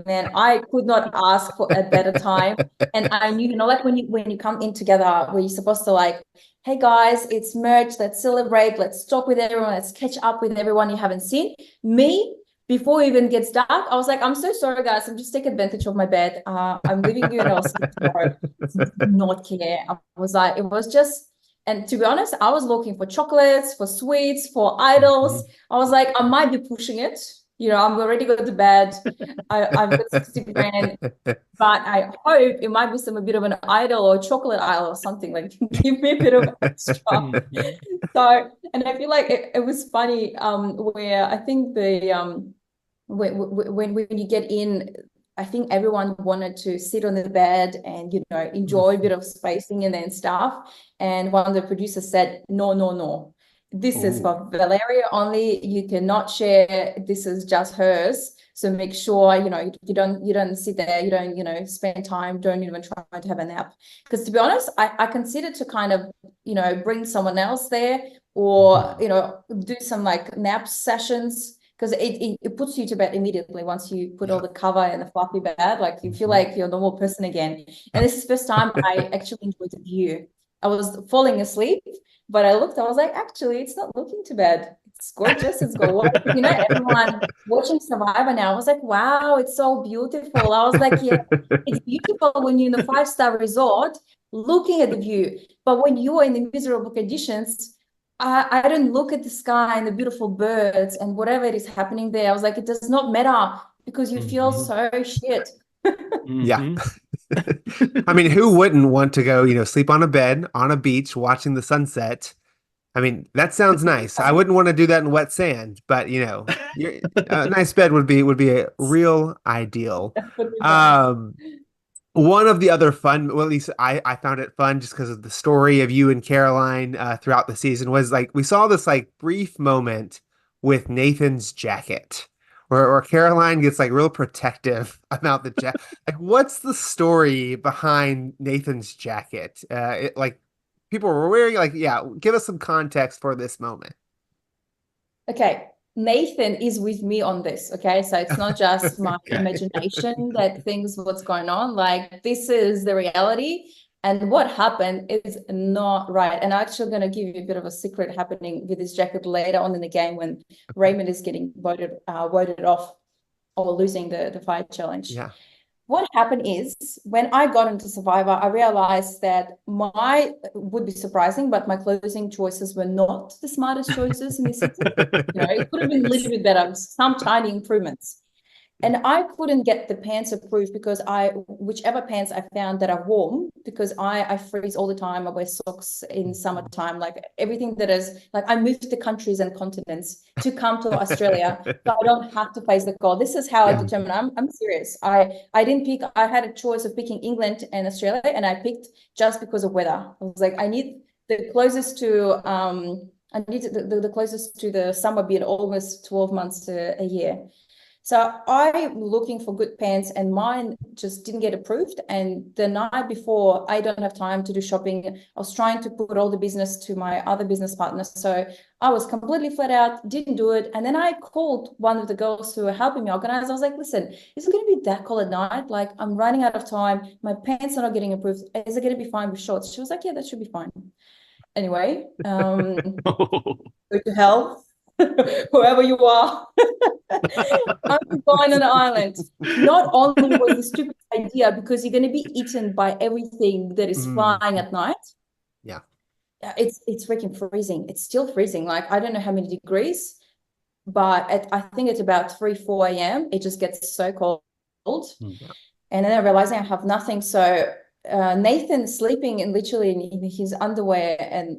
Man, I could not ask for a better time. And I knew, like when you come in together, where you're supposed to like, hey guys, it's merge, let's celebrate, let's talk with everyone, let's catch up with everyone you haven't seen. Me, before it even gets dark, I was like, I'm so sorry, guys. I'm just taking advantage of my bed. I'm leaving you and I'll sleep tomorrow. Not care. I was like, it was just, and to be honest, I was looking for chocolates, for sweets, for idols. I was like, I might be pushing it. I'm already going to bed. I've got 60 grand, but I hope it might be a bit of an idol or chocolate idol or something, like give me a bit of extra. So, and I feel like it was funny, where I think when you get in, I think everyone wanted to sit on the bed and, enjoy a bit of spacing and then stuff. And one of the producers said, no. This is for Valeria only. You cannot share. This is just hers. So make sure, you don't sit there. You don't, spend time. Don't even try to have a nap. Because to be honest, I considered to kind of, bring someone else there, or, do some like nap sessions, because it puts you to bed immediately once you put all the cover and the fluffy bed. Like, you feel like you're a normal person again. And this is the first time I actually enjoyed the view. I was falling asleep, but I looked, I was like, actually, it's not looking too bad. It's gorgeous. It's gorgeous. Everyone watching Survivor now, I was like, wow, it's so beautiful. I was like, yeah, it's beautiful when you're in a 5-star resort looking at the view. But when you are in the miserable conditions, I didn't look at the sky and the beautiful birds and whatever it is happening there. I was like, it does not matter because you feel so shit. Yeah. Mhm. I mean, who wouldn't want to go, sleep on a bed on a beach watching the sunset? I mean, that sounds nice. I wouldn't want to do that in wet sand, but a nice bed would be a real ideal. That would be fun. Um, One of the other fun, well, at least I found it fun just because of the story of you and Caroline throughout the season was like we saw this like brief moment with Nathan's jacket where Caroline gets like real protective about the jacket. Like, what's the story behind Nathan's jacket? Like people were wearing like, yeah, give us some context for this moment. Okay, Nathan is with me on this. Okay, so it's not just my imagination that thinks what's going on. Like, this is the reality. And what happened is not right. And I'm actually going to give you a bit of a secret happening with this jacket later on in the game when Raymond is getting voted off or losing the fire challenge. Yeah. What happened is when I got into Survivor, I realized that would be surprising, but my closing choices were not the smartest choices in this season. It could have been a little bit better, some tiny improvements. And I couldn't get the pants approved because whichever pants I found that are warm, because I freeze all the time. I wear socks in summertime, like everything that is like I moved to countries and continents to come to Australia, so I don't have to face the cold. This is how I determine. I'm serious. I didn't pick. I had a choice of picking England and Australia, and I picked just because of weather. I was like, I need the closest to the closest to the summer being almost 12 months to a year. So I'm looking for good pants and mine just didn't get approved. And the night before, I don't have time to do shopping. I was trying to put all the business to my other business partners. So I was completely flat out, didn't do it. And then I called one of the girls who were helping me organize. I was like, listen, is it going to be that cold at night? Like, I'm running out of time. My pants are not getting approved. Is it going to be fine with shorts? She was like, yeah, that should be fine. Anyway, go to hell. Whoever you are, I'm going on an island. Not only was the stupid idea because you're going to be eaten by everything that is flying at night. Yeah, it's freaking freezing. It's still freezing. Like, I don't know how many degrees, but I think it's about 3-4 a.m. It just gets so cold. Yeah. And then I realized I have nothing. So Nathan sleeping literally in his underwear and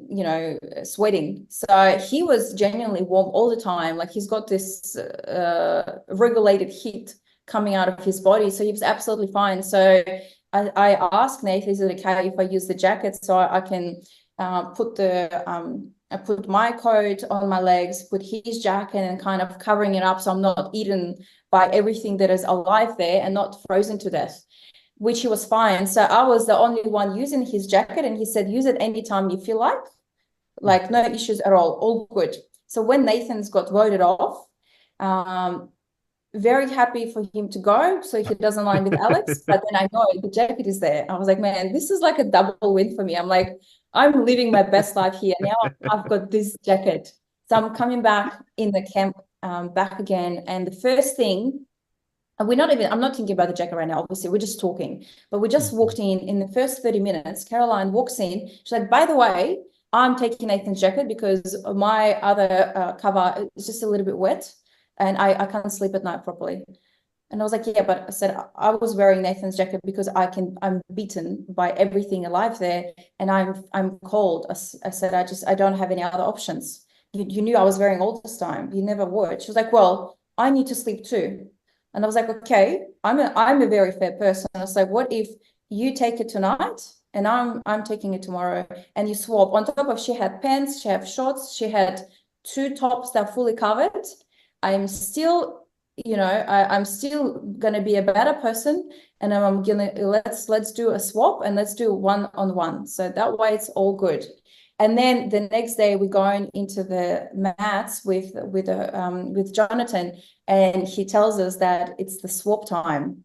sweating, so he was genuinely warm all the time. Like, he's got this regulated heat coming out of his body, so he was absolutely fine. So I asked Nathan, is it okay if I use the jacket so I can put I put my coat on my legs, put his jacket and kind of covering it up so I'm not eaten by everything that is alive there and not frozen to death, which he was fine. So I was the only one using his jacket, and he said, use it anytime you feel like no issues at all good. So when Nathan's got voted off, very happy for him to go so he doesn't line with Alex, but then I know the jacket is there. I was like, man, this is like a double win for me. I'm like, I'm living my best life here. Now I've got this jacket. So I'm coming back in the camp back again. And the first thing, I'm not thinking about the jacket right now, obviously, we're just talking, but we just walked in the first 30 minutes, Caroline walks in, she's like, by the way, I'm taking Nathan's jacket because my other cover is just a little bit wet and I can't sleep at night properly. And I was like, yeah, but I said, I was wearing Nathan's jacket because I'm beaten by everything alive there and I'm cold. I said, I don't have any other options. You knew I was wearing all this time. You never would. She was like, well, I need to sleep too. And I was like, okay, I'm a very fair person. I was like, what if you take it tonight and I'm taking it tomorrow, and you swap? On top of, she had pants, she had shorts, she had 2 tops that are fully covered. I'm still, I'm still gonna be a better person, and I'm gonna let's do a swap and let's do 1-on-1. So that way it's all good. And then the next day we're going into the mats with Jonathan, and he tells us that it's the swap time.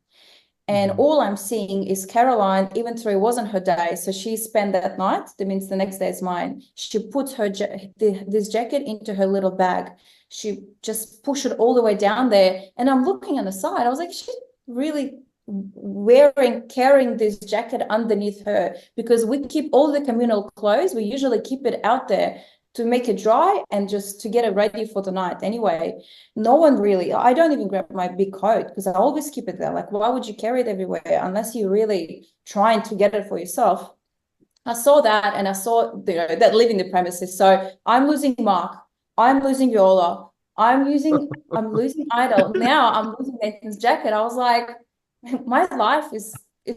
And all I'm seeing is Caroline, even though it wasn't her day, so she spent that night, that means the next day is mine. She puts her this jacket into her little bag. She just pushed it all the way down there. And I'm looking on the side. I was like, she's really carrying this jacket underneath her, because we keep all the communal clothes. We usually keep it out there. to make it dry and just to get it ready for the night. Anyway, no one really, I don't even grab my big coat because I always keep it there. Like, why would you carry it everywhere unless you're really trying to get it for yourself? I saw that, and I saw, you know, that living the premises. So I'm losing Mark, I'm losing Viola, I'm losing Idol. Now I'm losing Nathan's jacket. I was like, my life is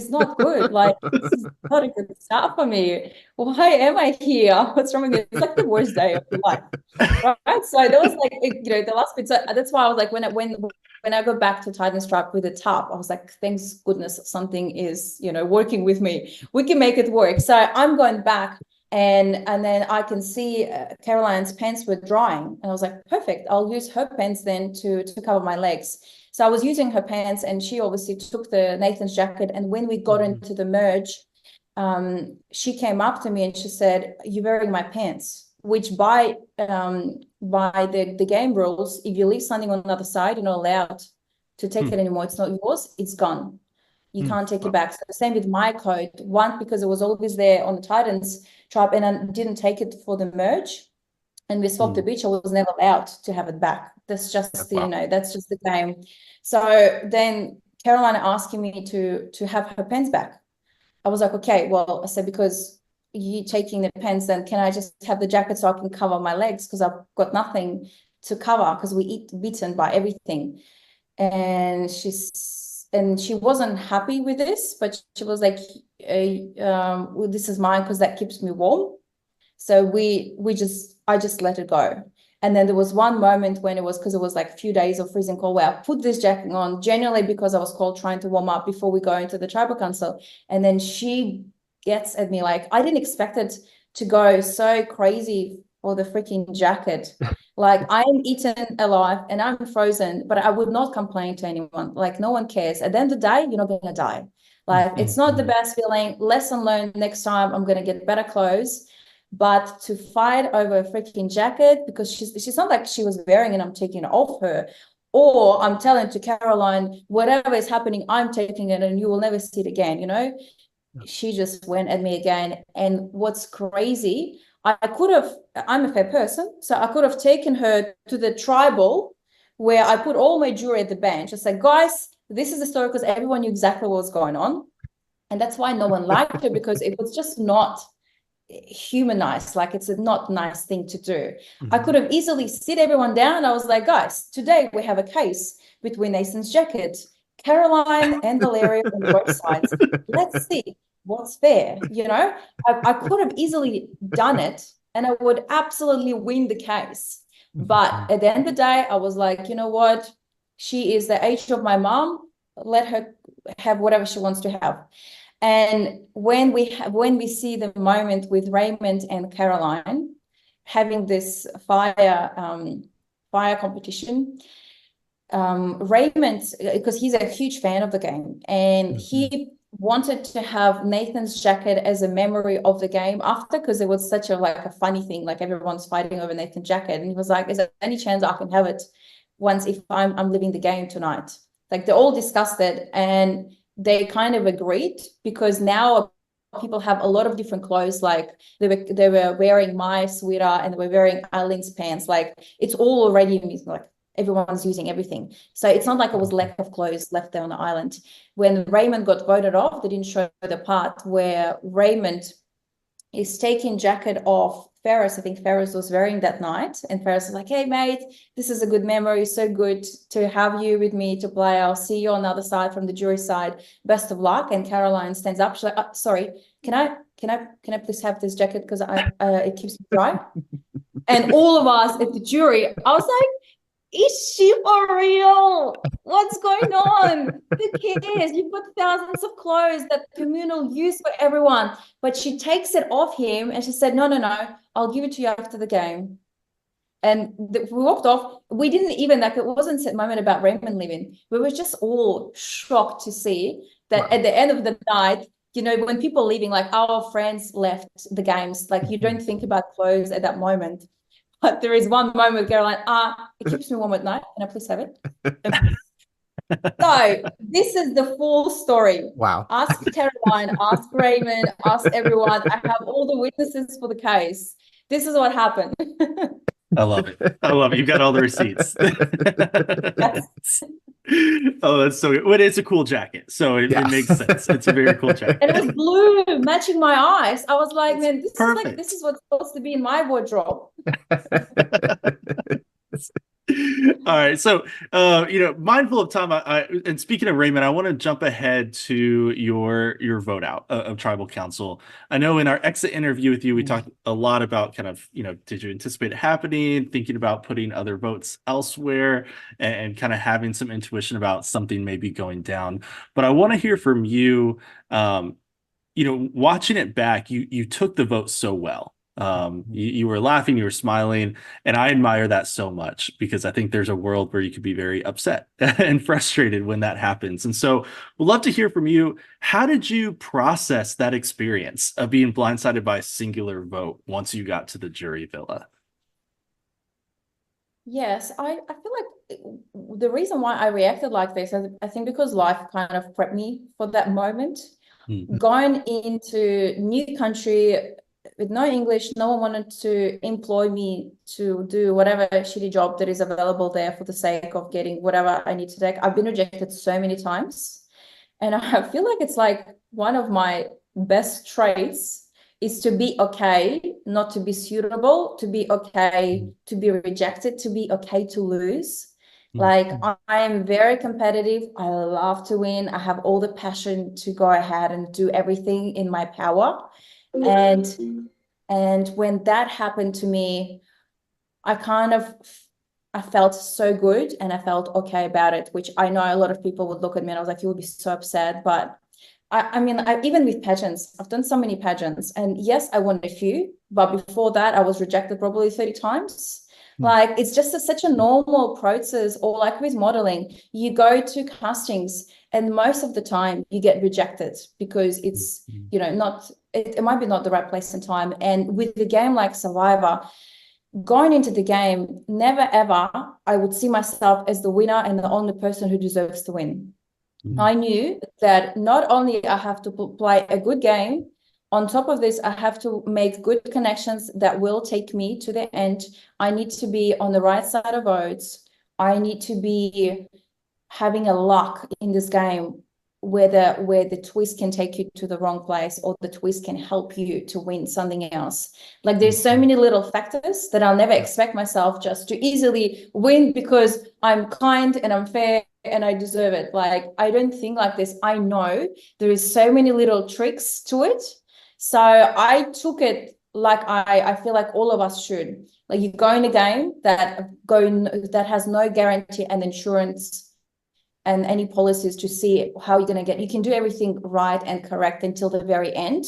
not good. Like, this is not a good start for me. Why am I here? What's wrong with me? It's like the worst day of your life, right? So there was like, you know, the last bit. So that's why I was like, when I go back to Titan Stripe with the top, I was like, thanks goodness something is, you know, working with me. We can make it work. So I'm going back, and then I can see Caroline's pants were drying, and I was like, perfect. I'll use her pants then to cover my legs. So I was using her pants, and she obviously took the Nathan's jacket. And when we got into the merge, she came up to me and she said, "You're wearing my pants," which by the game rules, if you leave something on the other side, you're not allowed to take it anymore. It's not yours, it's gone. You can't take it back. So the same with my coat. One, because it was always there on the Titans tribe, and I didn't take it for the merge, and we swapped the beach, I was never allowed to have it back. That's just the, you know, that's just the game. So then Caroline asking me to have her pens back. I was like, okay, well, I said, because you taking the pens, then can I just have the jacket so I can cover my legs, because I've got nothing to cover because we eat beaten by everything. And she wasn't happy with this, but she was like, well, this is mine because that keeps me warm. So I just let it go. And then there was one moment when it was, because it was like a few days of freezing cold, where I put this jacket on genuinely because I was cold, trying to warm up before we go into the tribal council. And then she gets at me like, I didn't expect it to go so crazy for the freaking jacket. Like, I am eaten alive and I'm frozen, but I would not complain to anyone. Like, no one cares. At the end of the day, you're not going to die. Like, it's not the best feeling. Lesson learned, next time I'm going to get better clothes. But to fight over a freaking jacket, because she's not like she was wearing it, I'm taking it off her, or I'm telling to Caroline, whatever is happening, I'm taking it and you will never see it again, you know? She just went at me again. And what's crazy, I'm a fair person, so I could have taken her to the tribal where I put all my jewelry at the bench. I said, guys, this is the story, because everyone knew exactly what was going on. And that's why no one liked her, because it was just not humanized. Like, it's a not nice thing to do. I could have easily sit everyone down. I was like, guys, today we have a case between Nathan's jacket, Caroline and Valeria on both sides. Let's see what's fair. You know, I could have easily done it and I would absolutely win the case. But at the end of the day, I was like, you know what? She is the age of my mom. Let her have whatever she wants to have. And when we see the moment with Raymond and Caroline having this fire competition, Raymond, because he's a huge fan of the game, and he wanted to have Nathan's jacket as a memory of the game after, because it was such a funny thing, like everyone's fighting over Nathan's jacket, and he was like, is there any chance I can have it once if I'm living the game tonight? Like, they all discussed it, and they kind of agreed, because now people have a lot of different clothes. Like, they were wearing my sweater and they were wearing Eileen's pants. Like, it's all already, like, everyone's using everything. So it's not like it was lack of clothes left there on the island. When Raymond got voted off, they didn't show the part where Raymond is taking jacket off Ferris. I think Ferris was wearing that night, and Ferris is like, hey mate, this is a good memory, so good to have you with me to play. I'll see you on the other side, from the jury side, best of luck. And Caroline stands up, she's like, sorry, can I please have this jacket, because it keeps me dry? And all of us at the jury, I was like, is she for real? What's going on? Who cares? You've got thousands of clothes that communal use for everyone. But she takes it off him and she said, no, I'll give it to you after the game. And we walked off. We didn't even, like, it wasn't a moment about Raymond leaving. We were just all shocked to see that at the end of the night, you know, when people leaving, like our friends left the games, like, you don't think about clothes at that moment. But there is one moment with Caroline, it keeps me warm at night. Can I please have it? So this is the full story. Wow. Ask Caroline, ask Raymond, ask everyone. I have all the witnesses for the case. this is what happened. I love it. I love it. You've got all the receipts. Oh, that's so good. Well, it's a cool jacket, so it makes sense. It's a very cool jacket. And it was blue, matching my eyes. I was like, man, this Perfect. is like, this is what's supposed to be in my wardrobe. All right, so mindful of time, and speaking of Raymond, I want to jump ahead to your vote out of tribal council. I know in our exit interview with you, we talked a lot about kind of, did you anticipate it happening, thinking about putting other votes elsewhere, and kind of having some intuition about something maybe going down. But I want to hear from you. Watching it back, you took the vote so well. You were laughing, you were smiling, and I admire that so much, because I think there's a world where you could be very upset and frustrated when that happens. And so we'd love to hear from you. How did you process that experience of being blindsided by a singular vote once you got to the jury villa? Yes, I feel like the reason why I reacted like this, I think because life kind of prepped me for that moment. Mm-hmm. Going into new country with no English, no one wanted to employ me to do whatever shitty job that is available there for the sake of getting whatever I need to take. I've been rejected so many times, and I feel like it's like one of my best traits is to be okay, not to be suitable, to be okay, to be rejected, to be okay to lose. Like, I am very competitive. I love to win. I have all the passion to go ahead and do everything in my power. And when that happened to me, I felt so good, and I felt okay about it, which I know a lot of people would look at me and I was like, you would be so upset. But I mean, even with pageants, I've done so many pageants, and yes, I won a few, but before that I was rejected probably 30 times. Like, it's just such a normal process. Or like with modeling, you go to castings and most of the time you get rejected because it's, it might be not the right place and time. And with the game like Survivor, going into the game, never ever I would see myself as the winner and the only person who deserves to win. I knew that not only I have to play a good game, on top of this, I have to make good connections that will take me to the end. I need to be on the right side of votes. I need to be having a luck in this game where the twist can take you to the wrong place, or the twist can help you to win something else. Like, there's so many little factors that I'll never expect myself just to easily win because I'm kind and I'm fair and I deserve it. Like, I don't think like this. I know there is so many little tricks to it. So I took it like I feel like all of us should. Like, you go in a game that has no guarantee and insurance and any policies to see how you're going to get. You can do everything right and correct until the very end,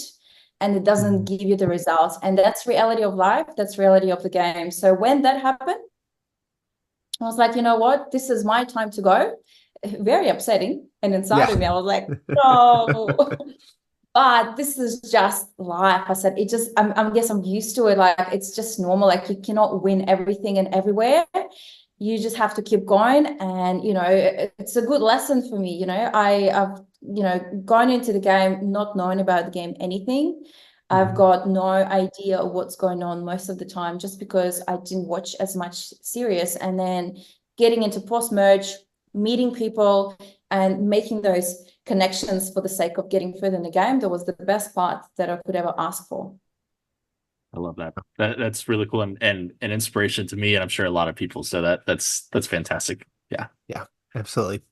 and it doesn't give you the results. And that's reality of life. That's reality of the game. So when that happened, I was like, you know what? This is my time to go. Very upsetting. And inside of me, I was like, no. But this is just life. I said, I guess I'm used to it. Like, it's just normal. Like, you cannot win everything and everywhere. You just have to keep going. And, it's a good lesson for me. I've gone into the game not knowing about the game anything. I've got no idea of what's going on most of the time, just because I didn't watch as much series. And then getting into post-merge, meeting people and making those connections for the sake of getting further in the game, that was the best part that I could ever ask for. I love that. That's really cool and an inspiration to me, and I'm sure a lot of people. So that's fantastic. Yeah, absolutely.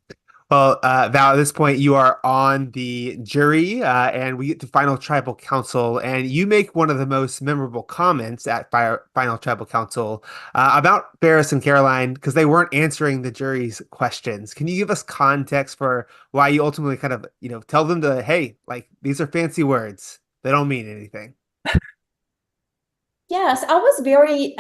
Well, Val, at this point, you are on the jury, and we get to Final Tribal Council, and you make one of the most memorable comments at Final Tribal Council about Ferris and Caroline, because they weren't answering the jury's questions. Can you give us context for why you ultimately kind of, tell them to, hey, like, these are fancy words. They don't mean anything. Yes, I was very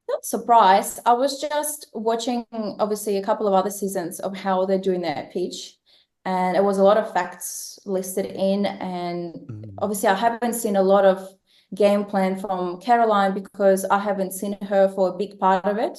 not surprised. I was just watching, obviously, a couple of other seasons of how they're doing their pitch, and it was a lot of facts listed in. And obviously, I haven't seen a lot of game plan from Caroline because I haven't seen her for a big part of it.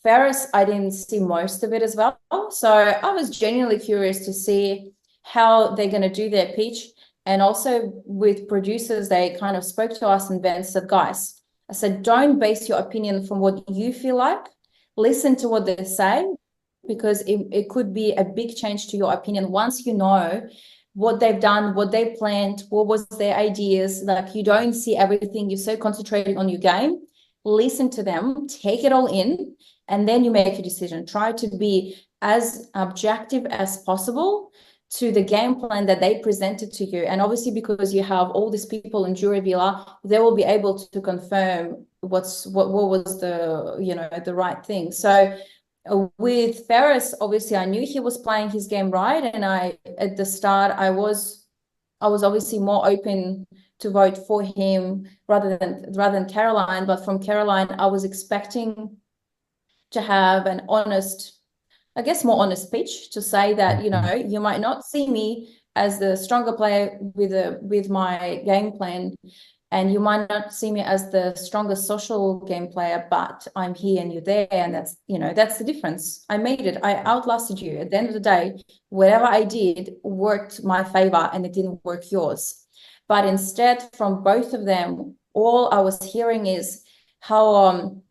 Ferris, I didn't see most of it as well. So I was genuinely curious to see how they're going to do their pitch. And also with producers, they kind of spoke to us and then said, guys, I said, don't base your opinion from what you feel like. Listen to what they say, because it could be a big change to your opinion once you know what they've done, what they planned, what was their ideas. Like, you don't see everything. You're so concentrated on your game. Listen to them, take it all in, and then you make a decision. Try to be as objective as possible to the game plan that they presented to you. And obviously, because you have all these people in jury villa, they will be able to confirm what was the right thing. So with Ferris, obviously I knew he was playing his game right, and at the start I was obviously more open to vote for him rather than Caroline. But from Caroline, I was expecting to have an honest, I guess, more honest speech to say that, you might not see me as the stronger player with my game plan, and you might not see me as the strongest social game player, but I'm here and you're there, and that's the difference. I made it. I outlasted you. At the end of the day, whatever I did worked my favor, and it didn't work yours. But instead, from both of them, all I was hearing is how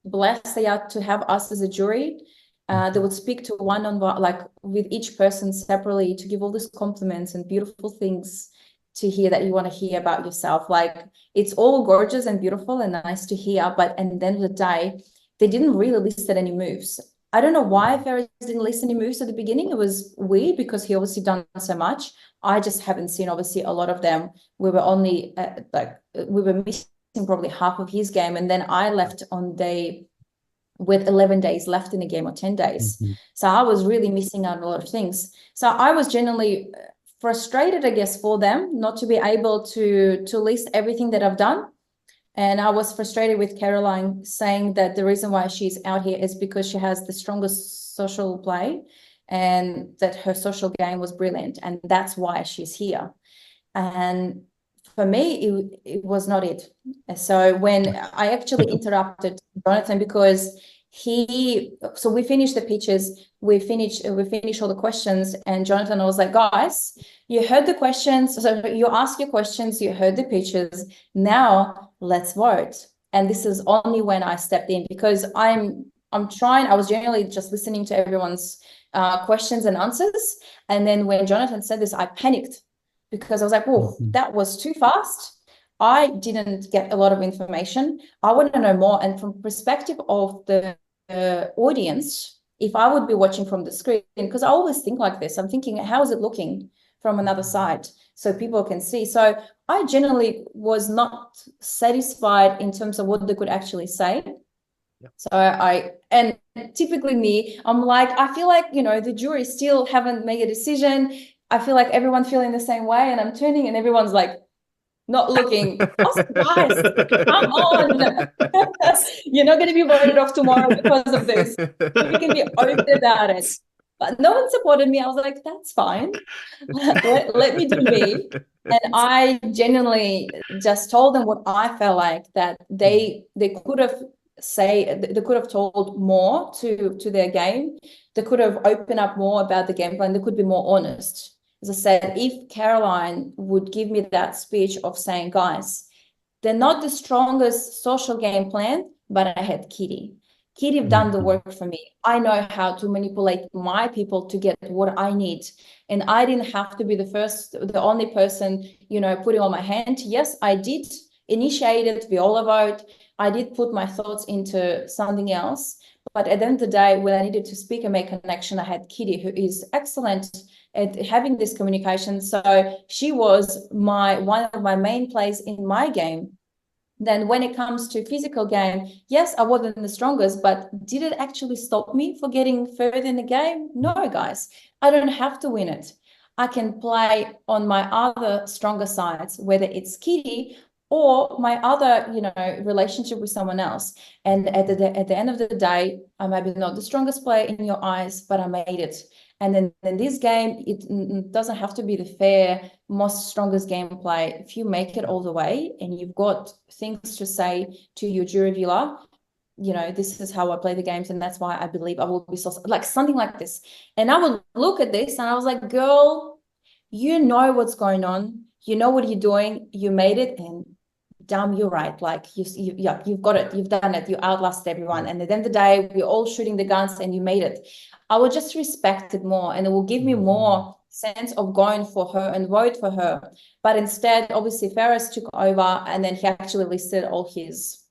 blessed they are to have us as a jury. They would speak to one-on-one, like with each person separately, to give all these compliments and beautiful things to hear that you want to hear about yourself. Like, it's all gorgeous and beautiful and nice to hear, but at the end of the day, they didn't really list any moves. I don't know why Ferris didn't list any moves at the beginning. It was weird because he obviously done so much. I just haven't seen obviously a lot of them. We were only we were missing probably half of his game, and then I left on day with 11 days left in the game, or 10 days. So I was really missing out on a lot of things. So I was genuinely frustrated, I guess, for them not to be able to list everything that I've done. And I was frustrated with Caroline saying that the reason why she's out here is because she has the strongest social play, and that her social game was brilliant, and that's why she's here. And for me, it was not it. So when I actually interrupted Jonathan, because so we finished the pitches, we finished all the questions, and Jonathan was like, guys, you heard the questions, so you asked your questions, you heard the pitches, now let's vote. And this is only when I stepped in, because I was generally just listening to everyone's questions and answers. And then when Jonathan said this, I panicked, because I was like, oh, that was too fast. I didn't get a lot of information. I want to know more. And from perspective of the audience, if I would be watching from the screen, because I always think like this, I'm thinking, how is it looking from another side so people can see? So I generally was not satisfied in terms of what they could actually say. Yeah. So and typically me, I'm like, I feel like, the jury still haven't made a decision. I feel like everyone feeling the same way, and I'm turning and everyone's like not looking. Awesome, guys, come on. You're not going to be voted off tomorrow because of this. You can be open about it. But no one supported me. I was like, that's fine. let me do me. And I genuinely just told them what I felt like, that they could have told more to their game. They could have opened up more about the game plan. They could be more honest. As I said, if Caroline would give me that speech of saying, guys, they're not the strongest social game plan, but I had Kitty. Kitty have done the work for me. I know how to manipulate my people to get what I need. And I didn't have to be the only person, putting on my hand. Yes, I did initiate it, Viola vote. I did put my thoughts into something else. But at the end of the day, when I needed to speak and make a connection, I had Kitty, who is excellent at having this communication. So she was one of my main plays in my game. Then when it comes to physical game, yes, I wasn't the strongest, but did it actually stop me for getting further in the game? No, guys, I don't have to win it. I can play on my other stronger sides, whether it's Kitty or my other, relationship with someone else. And at the end of the day, I may be not the strongest player in your eyes, but I made it. And then in this game, it doesn't have to be the fair, most strongest gameplay. If you make it all the way and you've got things to say to your jury viewer, this is how I play the games, and that's why I believe I will be like something like this. And I would look at this and I was like, girl, you know what's going on. You know what you're doing. You made it, and damn, you're right. Like yeah, you've got it. You've done it. You outlasted everyone. And at the end of the day, we're all shooting the guns and you made it. I would just respect it more, and it will give me more sense of going for her and vote for her. But instead, obviously, Ferris took over, and then he actually listed all his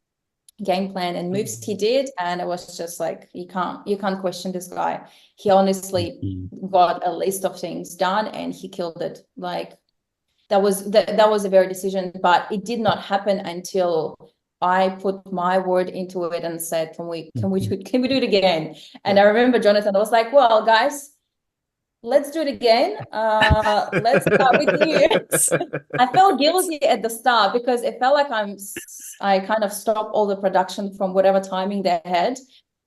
game plan and moves he did, and it was just like, you can't question this guy. He honestly got a list of things done and he killed it. Like that was a very decision, but it did not happen until I put my word into it and said, can we do it again? And I remember Jonathan was like, well, guys, let's do it again. Let's start with you. I felt guilty at the start because it felt like I kind of stopped all the production from whatever timing they had.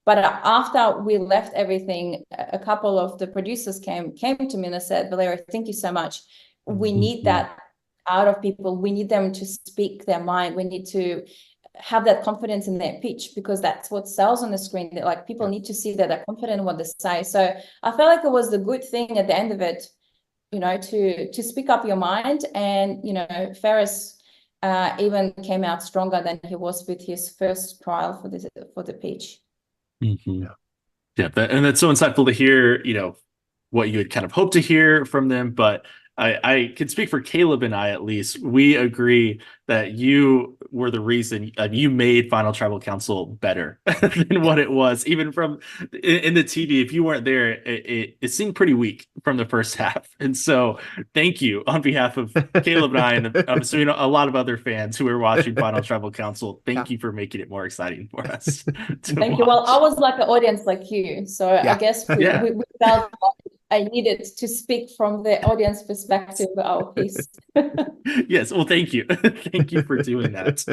But after we left everything, a couple of the producers came to me and they said, Valeria, thank you so much. We need that out of people. We need them to speak their mind. We need to have that confidence in their pitch, because that's what sells on the screen. That, like, people need to see that they're confident in what they say. So I felt like it was the good thing at the end of it, you know, to speak up your mind. And, you know, Ferris even came out stronger than he was with his first trial for the pitch. Yeah, and that's so insightful to hear, you know, what you had kind of hoped to hear from them. But I can speak for Caleb and I, at least. We agree that you were the reason you made Final Tribal Council better than what it was. Even from in the TV, if you weren't there, it seemed pretty weak from the first half. And so thank you on behalf of Caleb and I, and I'm assuming a lot of other fans who are watching Final Tribal Council. Thank you for making it more exciting for us. Thank you. Well, I was like an audience like you. So I guess we felt I needed to speak from the audience perspective of our piece. Yes, well, thank you. Thank you for doing that.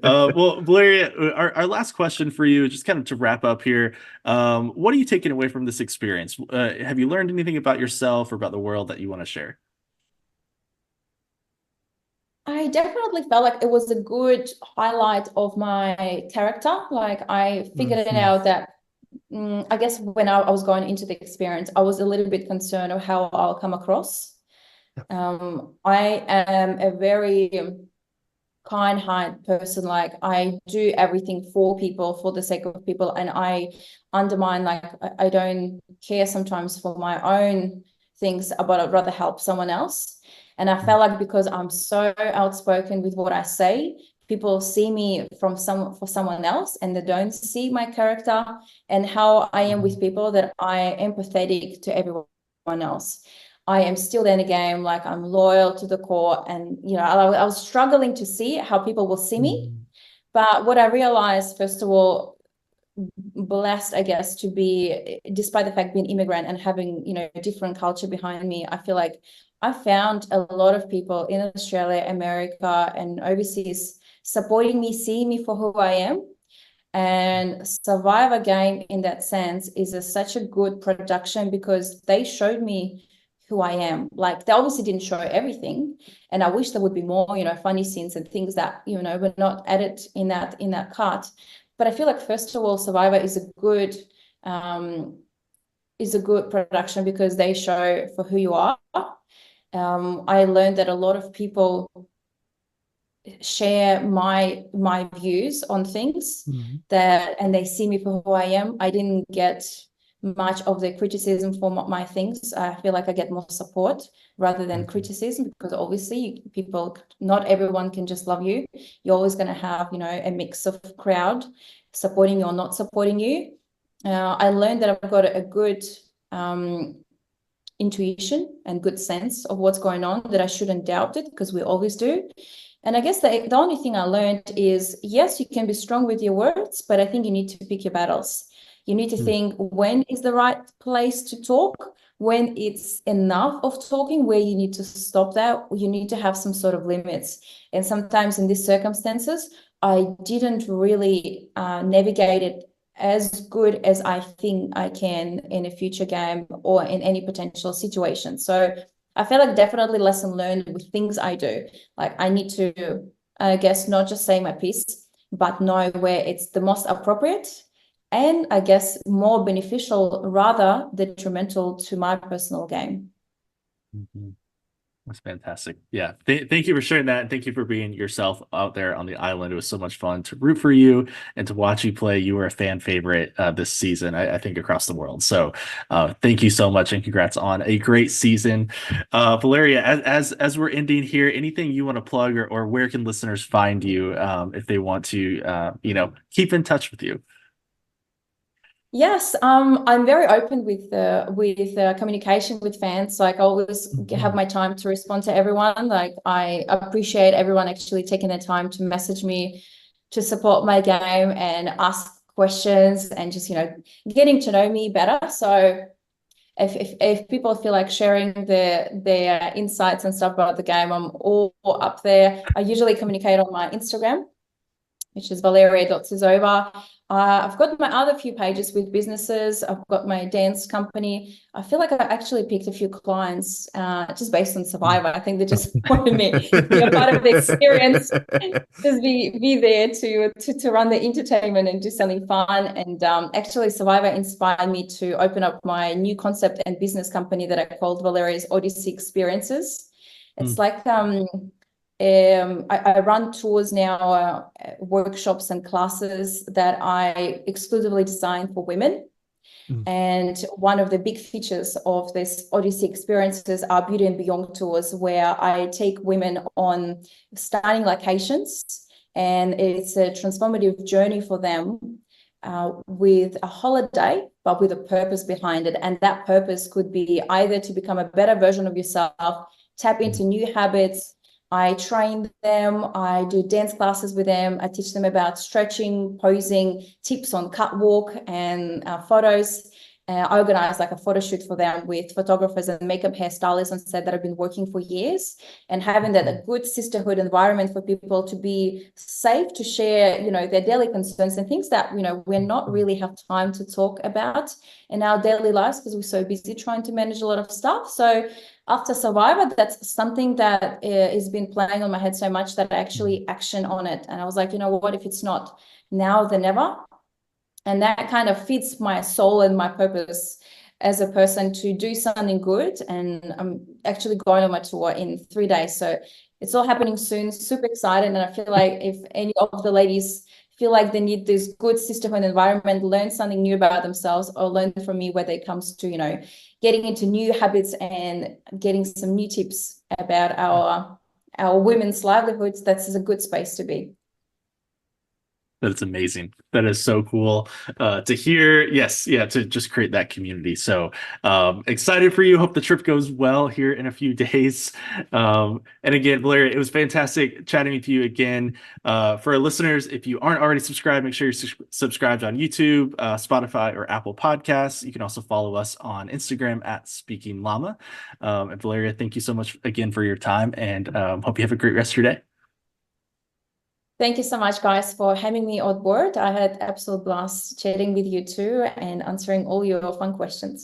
Well, Valeria, our last question for you, just kind of to wrap up here. What are you taking away from this experience? Have you learned anything about yourself or about the world that you want to share? I definitely felt like it was a good highlight of my character. Like I figured it out that I guess when I was going into the experience, I was a little bit concerned of how I'll come across. I am a very kind-hearted person. Like I do everything for people, for the sake of people, and I undermine, like I don't care sometimes for my own things, but I'd rather help someone else. And I felt like because I'm so outspoken with what I say, people see me for someone else, and they don't see my character and how I am with people, that I am empathetic to everyone else. I am still in the game, like I'm loyal to the core. And, you know, I was struggling to see how people will see me. But what I realized, first of all, blessed, I guess, to be, despite the fact being immigrant and having, you know, a different culture behind me, I feel like I found a lot of people in Australia, America, and overseas supporting me, seeing me for who I am. And Survivor Game, in that sense, is such a good production because they showed me who I am. Like they obviously didn't show everything, and I wish there would be more, you know, funny scenes and things that, you know, were not added in that cut. But I feel like, first of all, Survivor is a good production because they show for who you are. I learned that a lot of people share my views on things, and they see me for who I am. I didn't get much of the criticism for my things. I feel like I get more support rather than criticism, because obviously not everyone can just love you. You're always going to have, you know, a mix of crowd supporting you or not supporting you. I learned that I've got a good intuition and good sense of what's going on, that I shouldn't doubt it, because we always do. And I guess the only thing I learned is, yes, you can be strong with your words, but I think you need to pick your battles. You need to think, when is the right place to talk, when it's enough of talking, where you need to stop that. You need to have some sort of limits. And sometimes in these circumstances, I didn't really navigate it as good as I think I can in a future game or in any potential situation. So I feel like definitely lesson learned with things I do. Like I need to, I guess, not just say my piece, but know where it's the most appropriate and, I guess, more beneficial rather detrimental to my personal game. That's fantastic. Yeah. Thank you for sharing that. And thank you for being yourself out there on the island. It was so much fun to root for you and to watch you play. You were a fan favorite this season, I think, across the world. So thank you so much and congrats on a great season. Valeria, as we're ending here, anything you want to plug or where can listeners find you if they want to, keep in touch with you? Yes, I'm very open with communication with fans. Like I always have my time to respond to everyone. Like I appreciate everyone actually taking their time to message me to support my game and ask questions and just, getting to know me better. So if people feel like sharing their insights and stuff about the game, I'm all up there. I usually communicate on my Instagram, which is Valeria.Sizova. I've got my other few pages with businesses. I've got my dance company. I feel like I actually picked a few clients just based on Survivor. I think they just wanted me to be a part of the experience, just be there to run the entertainment and do something fun. And actually Survivor inspired me to open up my new concept and business company that I called Valeria's Odyssey Experiences. It's like I run tours now, workshops and classes that I exclusively design for women. And one of the big features of this Odyssey Experiences are Beauty and Beyond tours, where I take women on stunning locations, and it's a transformative journey for them with a holiday, but with a purpose behind it. And that purpose could be either to become a better version of yourself, tap into new habits. I train them, I do dance classes with them, I teach them about stretching, posing, tips on catwalk and photos. I organize like a photo shoot for them with photographers and makeup hairstylists and said that have been working for years, and having that a good sisterhood environment for people to be safe to share, their daily concerns and things that, we're not really have time to talk about in our daily lives because we're so busy trying to manage a lot of stuff. So after Survivor, that's something that has been playing on my head so much that I actually action on it. And I was like, what, if it's not now, then never. And that kind of fits my soul and my purpose as a person to do something good. And I'm actually going on my tour in 3 days. So it's all happening soon, super excited. And I feel like if any of the ladies feel like they need this good sisterhood environment, learn something new about themselves, or learn from me whether it comes to, getting into new habits and getting some new tips about our women's livelihoods, that's a good space to be. That's amazing. That is so cool to hear. Yes, yeah, to just create that community. So excited for you. Hope the trip goes well here in a few days. And again, Valeria, it was fantastic chatting with you again. For our listeners, if you aren't already subscribed, make sure you're subscribed on YouTube, Spotify, or Apple Podcasts. You can also follow us on Instagram at Speaking Llama. And Valeria, thank you so much again for your time, and hope you have a great rest of your day. Thank you so much, guys, for having me on board. I had absolute blast chatting with you too and answering all your fun questions.